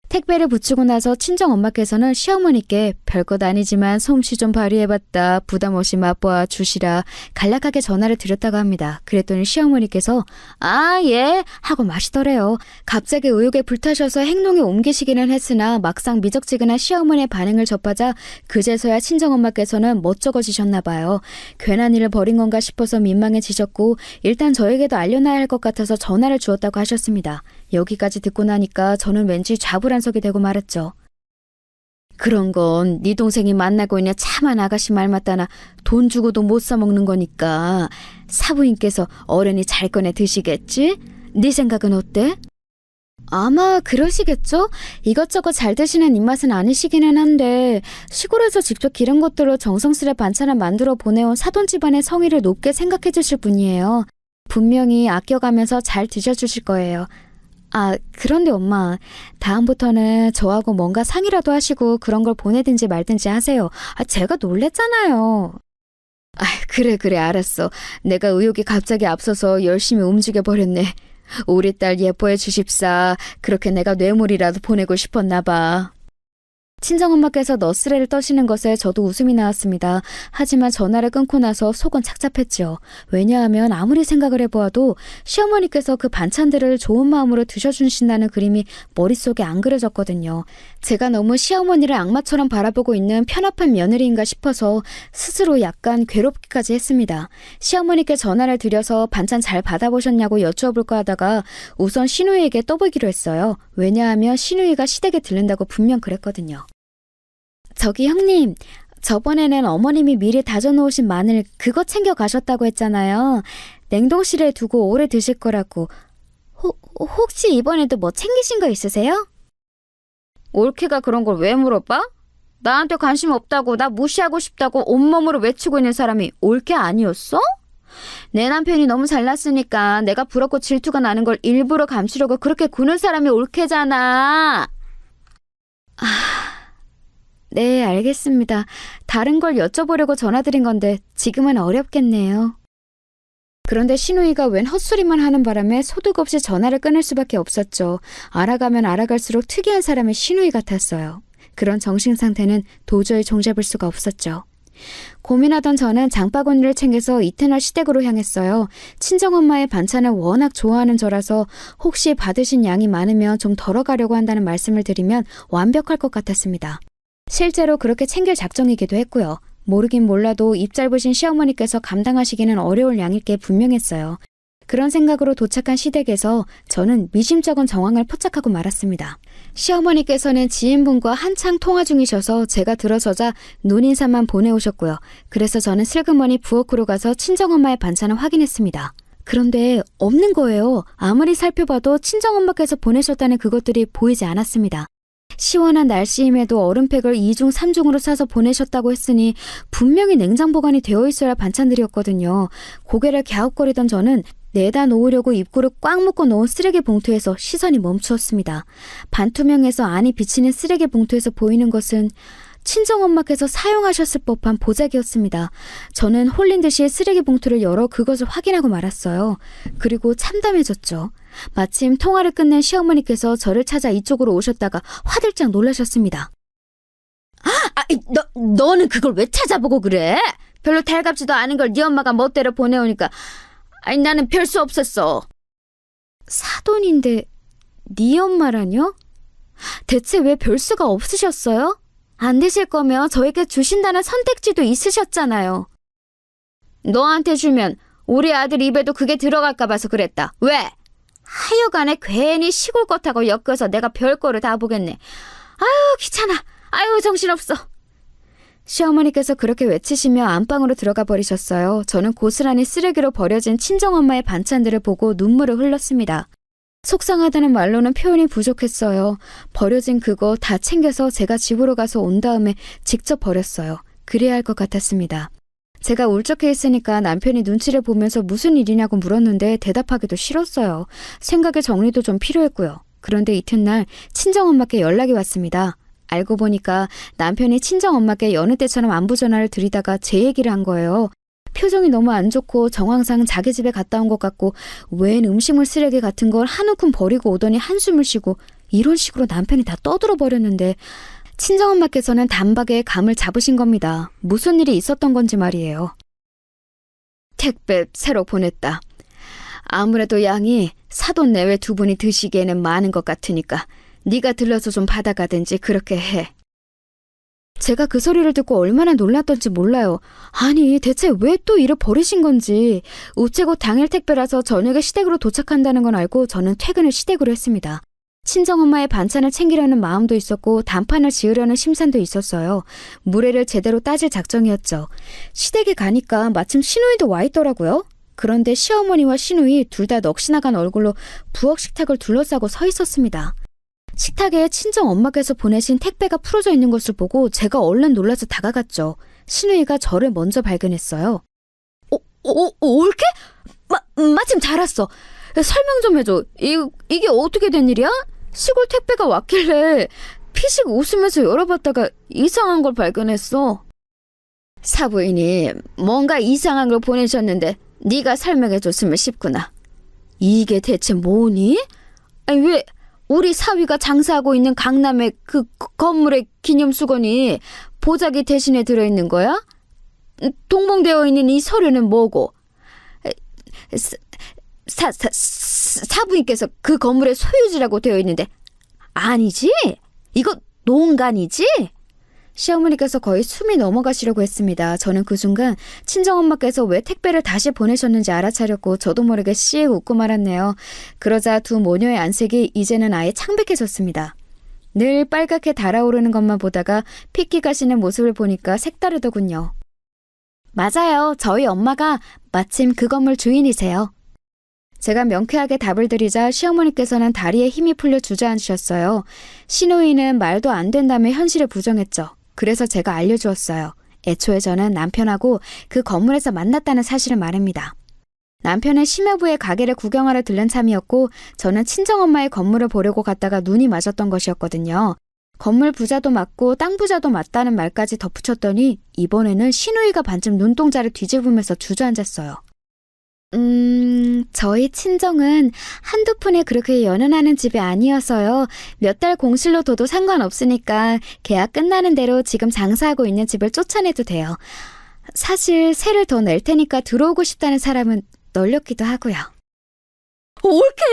택배를 붙이고 나서 친정엄마께서는 시어머니께 별것 아니지만 솜씨 좀 발휘해봤다. 부담 없이 맛보아 주시라. 간략하게 전화를 드렸다고 합니다. 그랬더니 시어머니께서 아, 예 하고 마시더래요. 갑자기 의욕에 불타셔서 행동에 옮기시기는 했으나 막상 미적지근한 시어머니의 반응을 접하자 그제서야 친정엄마께서는 멋쩍어지셨나 봐요. 괜한 일을 벌인 건가 싶어서 민망해지셨고 일단 저에게도 알려놔야 할 것 같아서 전화를 주었다고 하셨습니다. 여기까지 듣고 나니까 저는 왠지 좌불안석이 되고 말았죠. 그런 건 네 동생이 만나고 있는 참한 아가씨 말 맞다나 돈 주고도 못 사먹는 거니까 사부인께서 어른이 잘 꺼내 드시겠지? 네 생각은 어때? 아마 그러시겠죠? 이것저것 잘 드시는 입맛은 아니시기는 한데 시골에서 직접 기른 것들로 정성스레 반찬을 만들어 보내온 사돈 집안의 성의를 높게 생각해 주실 분이에요. 분명히 아껴가면서 잘 드셔주실 거예요. 아, 그런데 엄마, 다음부터는 저하고 뭔가 상의라도 하시고 그런 걸 보내든지 말든지 하세요. 아, 제가 놀랬잖아요. 아, 그래, 알았어. 내가 의욕이 갑자기 앞서서 열심히 움직여버렸네. 우리 딸 예뻐해 주십사. 그렇게 내가 뇌물이라도 보내고 싶었나 봐. 친정엄마께서 너스레를 떠시는 것에 저도 웃음이 나왔습니다. 하지만 전화를 끊고 나서 속은 착잡했죠. 왜냐하면 아무리 생각을 해보아도 시어머니께서 그 반찬들을 좋은 마음으로 드셔주신다는 그림이 머릿속에 안 그려졌거든요. 제가 너무 시어머니를 악마처럼 바라보고 있는 편협한 며느리인가 싶어서 스스로 약간 괴롭기까지 했습니다. 시어머니께 전화를 드려서 반찬 잘 받아보셨냐고 여쭈어볼까 하다가 우선 신우이에게 떠보기로 했어요. 왜냐하면 신우이가 시댁에 들른다고 분명 그랬거든요. 저기 형님, 저번에는 어머님이 미리 다져놓으신 마늘 그거 챙겨 가셨다고 했잖아요. 냉동실에 두고 오래 드실 거라고. 혹시 이번에도 뭐 챙기신 거 있으세요? 올케가 그런 걸 왜 물어봐? 나한테 관심 없다고 나 무시하고 싶다고 온몸으로 외치고 있는 사람이 올케 아니었어? 내 남편이 너무 잘났으니까 내가 부럽고 질투가 나는 걸 일부러 감추려고 그렇게 구는 사람이 올케잖아. 네, 알겠습니다. 다른 걸 여쭤보려고 전화드린 건데 지금은 어렵겠네요. 그런데 신우이가 웬 헛소리만 하는 바람에 소득 없이 전화를 끊을 수밖에 없었죠. 알아가면 알아갈수록 특이한 사람의 신우이 같았어요. 그런 정신 상태는 도저히 종잡을 수가 없었죠. 고민하던 저는 장바구니를 챙겨서 이튿날 시댁으로 향했어요. 친정엄마의 반찬을 워낙 좋아하는 저라서 혹시 받으신 양이 많으면 좀 덜어가려고 한다는 말씀을 드리면 완벽할 것 같았습니다. 실제로 그렇게 챙길 작정이기도 했고요. 모르긴 몰라도 입 짧으신 시어머니께서 감당하시기는 어려울 양일 게 분명했어요. 그런 생각으로 도착한 시댁에서 저는 미심쩍은 정황을 포착하고 말았습니다. 시어머니께서는 지인분과 한창 통화 중이셔서 제가 들어서자 눈인사만 보내오셨고요. 그래서 저는 슬그머니 부엌으로 가서 친정엄마의 반찬을 확인했습니다. 그런데 없는 거예요. 아무리 살펴봐도 친정엄마께서 보내셨다는 그것들이 보이지 않았습니다. 시원한 날씨임에도 얼음팩을 2중 3중으로 싸서 보내셨다고 했으니 분명히 냉장 보관이 되어 있어야 할 반찬들이었거든요. 고개를 갸웃거리던 저는 내다 놓으려고 입구를 꽉 묶어 놓은 쓰레기 봉투에서 시선이 멈추었습니다. 반투명해서 안이 비치는 쓰레기 봉투에서 보이는 것은 친정엄마께서 사용하셨을 법한 보자기였습니다. 저는 홀린 듯이 쓰레기 봉투를 열어 그것을 확인하고 말았어요. 그리고 참담해졌죠. 마침 통화를 끝낸 시어머니께서 저를 찾아 이쪽으로 오셨다가 화들짝 놀라셨습니다. 너는 그걸 왜 찾아보고 그래? 별로 달갑지도 않은 걸 네 엄마가 멋대로 보내오니까 나는 별 수 없었어. 사돈인데 네 엄마라뇨? 대체 왜 별 수가 없으셨어요? 안 되실 거면 저에게 주신다는 선택지도 있으셨잖아요. 너한테 주면 우리 아들 입에도 그게 들어갈까 봐서 그랬다. 왜? 하여간에 괜히 시골 것하고 엮여서 내가 별거를 다 보겠네. 아유 귀찮아. 아유 정신없어. 시어머니께서 그렇게 외치시며 안방으로 들어가 버리셨어요. 저는 고스란히 쓰레기로 버려진 친정엄마의 반찬들을 보고 눈물을 흘렸습니다. 속상하다는 말로는 표현이 부족했어요. 버려진 그거 다 챙겨서 제가 집으로 가서 온 다음에 직접 버렸어요. 그래야 할 것 같았습니다. 제가 울적해 있으니까 남편이 눈치를 보면서 무슨 일이냐고 물었는데 대답하기도 싫었어요. 생각의 정리도 좀 필요했고요. 그런데 이튿날 친정엄마께 연락이 왔습니다. 알고 보니까 남편이 친정엄마께 여느 때처럼 안부 전화를 드리다가 제 얘기를 한 거예요. 표정이 너무 안 좋고 정황상 자기 집에 갔다 온 것 같고 웬 음식물 쓰레기 같은 걸 한 움큼 버리고 오더니 한숨을 쉬고 이런 식으로 남편이 다 떠들어 버렸는데 친정엄마께서는 단박에 감을 잡으신 겁니다. 무슨 일이 있었던 건지 말이에요. 택배 새로 보냈다. 아무래도 양이 사돈 내외 두 분이 드시기에는 많은 것 같으니까 네가 들러서 좀 받아가든지 그렇게 해. 제가 그 소리를 듣고 얼마나 놀랐던지 몰라요. 아니 대체 왜 또 이를 버리신 건지. 우체국 당일 택배라서 저녁에 시댁으로 도착한다는 건 알고 저는 퇴근을 시댁으로 했습니다. 친정엄마의 반찬을 챙기려는 마음도 있었고 단판을 지으려는 심산도 있었어요. 무례를 제대로 따질 작정이었죠. 시댁에 가니까 마침 시누이도 와 있더라고요. 그런데 시어머니와 시누이 둘 다 넋이 나간 얼굴로 부엌 식탁을 둘러싸고 서 있었습니다. 식탁에 친정엄마께서 보내신 택배가 풀어져 있는 것을 보고 제가 얼른 놀라서 다가갔죠. 시누이가 저를 먼저 발견했어요. 올케? 마침 잘 왔어. 설명 좀 해줘. 이게 어떻게 된 일이야? 시골 택배가 왔길래 피식 웃으면서 열어봤다가 이상한 걸 발견했어. 사부인이 뭔가 이상한 걸 보내셨는데 네가 설명해줬으면 싶구나. 이게 대체 뭐니? 아니 왜 우리 사위가 장사하고 있는 강남의 그 건물의 기념수건이 보자기 대신에 들어있는 거야? 동봉되어 있는 이 서류는 뭐고? 사부인께서 그 건물의 소유지라고 되어 있는데 아니지? 이거 농간이지? 시어머니께서 거의 숨이 넘어가시려고 했습니다. 저는 그 순간 친정엄마께서 왜 택배를 다시 보내셨는지 알아차렸고 저도 모르게 씩 웃고 말았네요. 그러자 두 모녀의 안색이 이제는 아예 창백해졌습니다. 늘 빨갛게 달아오르는 것만 보다가 핏기 가시는 모습을 보니까 색다르더군요. 맞아요. 저희 엄마가 마침 그 건물 주인이세요. 제가 명쾌하게 답을 드리자 시어머니께서는 다리에 힘이 풀려 주저앉으셨어요. 시누이는 말도 안 된다며 현실을 부정했죠. 그래서 제가 알려주었어요. 애초에 저는 남편하고 그 건물에서 만났다는 사실을 말합니다. 남편은 심여부의 가게를 구경하러 들른 참이었고 저는 친정엄마의 건물을 보려고 갔다가 눈이 맞았던 것이었거든요. 건물 부자도 맞고 땅 부자도 맞다는 말까지 덧붙였더니 이번에는 시누이가 반쯤 눈동자를 뒤집으면서 주저앉았어요. 저희 친정은 한두 푼에 그렇게 연연하는 집이 아니어서요. 몇 달 공실로 둬도 상관없으니까 계약 끝나는 대로 지금 장사하고 있는 집을 쫓아내도 돼요. 사실 세를 더 낼 테니까 들어오고 싶다는 사람은 널렸기도 하고요. 옳게!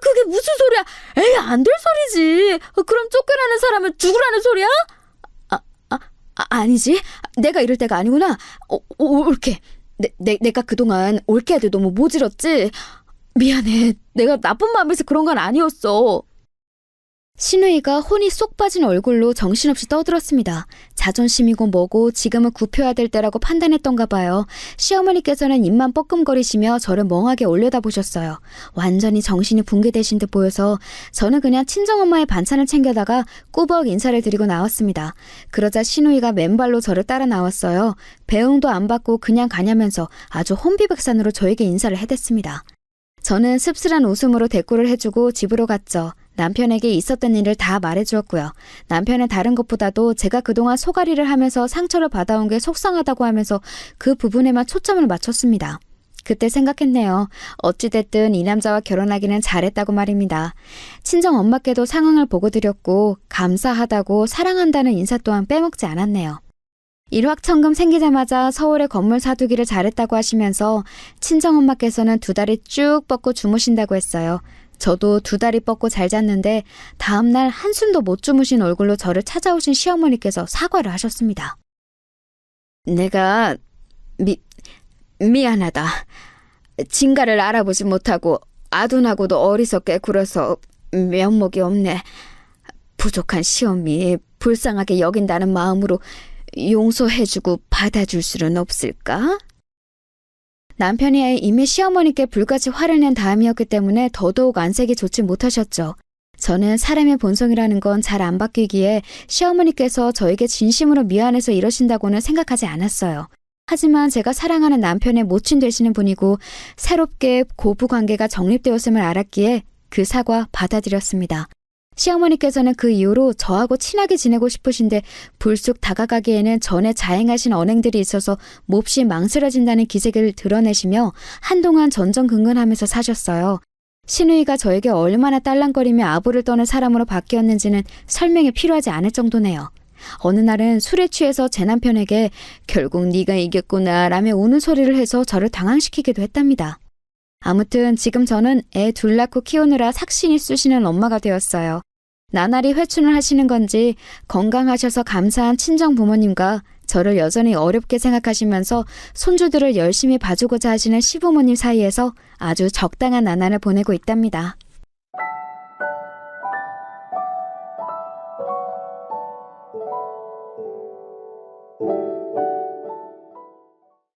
그게 무슨 소리야? 에이, 안 될 소리지. 그럼 쫓겨나는 사람은 죽으라는 소리야? 아니지. 내가 이럴 때가 아니구나. 옳게. 내가 그동안 올케한테 너무 모질었지? 미안해. 내가 나쁜 마음에서 그런 건 아니었어. 신우이가 혼이 쏙 빠진 얼굴로 정신없이 떠들었습니다. 자존심이고 뭐고 지금은 굽혀야 될 때라고 판단했던가 봐요. 시어머니께서는 입만 뻐끔거리시며 저를 멍하게 올려다보셨어요. 완전히 정신이 붕괴되신 듯 보여서 저는 그냥 친정엄마의 반찬을 챙겨다가 꾸벅 인사를 드리고 나왔습니다. 그러자 신우이가 맨발로 저를 따라 나왔어요. 배웅도 안 받고 그냥 가냐면서 아주 혼비백산으로 저에게 인사를 해댔습니다. 저는 씁쓸한 웃음으로 대꾸를 해주고 집으로 갔죠. 남편에게 있었던 일을 다 말해주었고요. 남편은 다른 것보다도 제가 그동안 소가리를 하면서 상처를 받아온 게 속상하다고 하면서 그 부분에만 초점을 맞췄습니다. 그때 생각했네요. 어찌됐든 이 남자와 결혼하기는 잘했다고 말입니다. 친정 엄마께도 상황을 보고 드렸고 감사하다고 사랑한다는 인사 또한 빼먹지 않았네요. 일확천금 생기자마자 서울에 건물 사두기를 잘했다고 하시면서 친정엄마께서는 2다리 쭉 뻗고 주무신다고 했어요. 저도 2다리 뻗고 잘 잤는데 다음날 한숨도 못 주무신 얼굴로 저를 찾아오신 시어머니께서 사과를 하셨습니다. 내가 미안하다. 진가를 알아보지 못하고 아둔하고도 어리석게 굴어서 면목이 없네. 부족한 시어미 불쌍하게 여긴다는 마음으로 용서해주고 받아줄 수는 없을까? 남편이 이미 시어머니께 불같이 화를 낸 다음이었기 때문에 더더욱 안색이 좋지 못하셨죠. 저는 사람의 본성이라는 건 잘 안 바뀌기에 시어머니께서 저에게 진심으로 미안해서 이러신다고는 생각하지 않았어요. 하지만 제가 사랑하는 남편의 모친 되시는 분이고 새롭게 고부관계가 정립되었음을 알았기에 그 사과 받아들였습니다. 시어머니께서는 그 이후로 저하고 친하게 지내고 싶으신데 불쑥 다가가기에는 전에 자행하신 언행들이 있어서 몹시 망설여진다는 기색을 드러내시며 한동안 전전긍긍하면서 사셨어요. 신우이가 저에게 얼마나 딸랑거리며 아부를 떠는 사람으로 바뀌었는지는 설명이 필요하지 않을 정도네요. 어느 날은 술에 취해서 제 남편에게 결국 네가 이겼구나 라며 우는 소리를 해서 저를 당황시키기도 했답니다. 아무튼 지금 저는 애 2 낳고 키우느라 삭신이 쑤시는 엄마가 되었어요. 나날이 회춘을 하시는 건지 건강하셔서 감사한 친정 부모님과 저를 여전히 어렵게 생각하시면서 손주들을 열심히 봐주고자 하시는 시부모님 사이에서 아주 적당한 나날을 보내고 있답니다.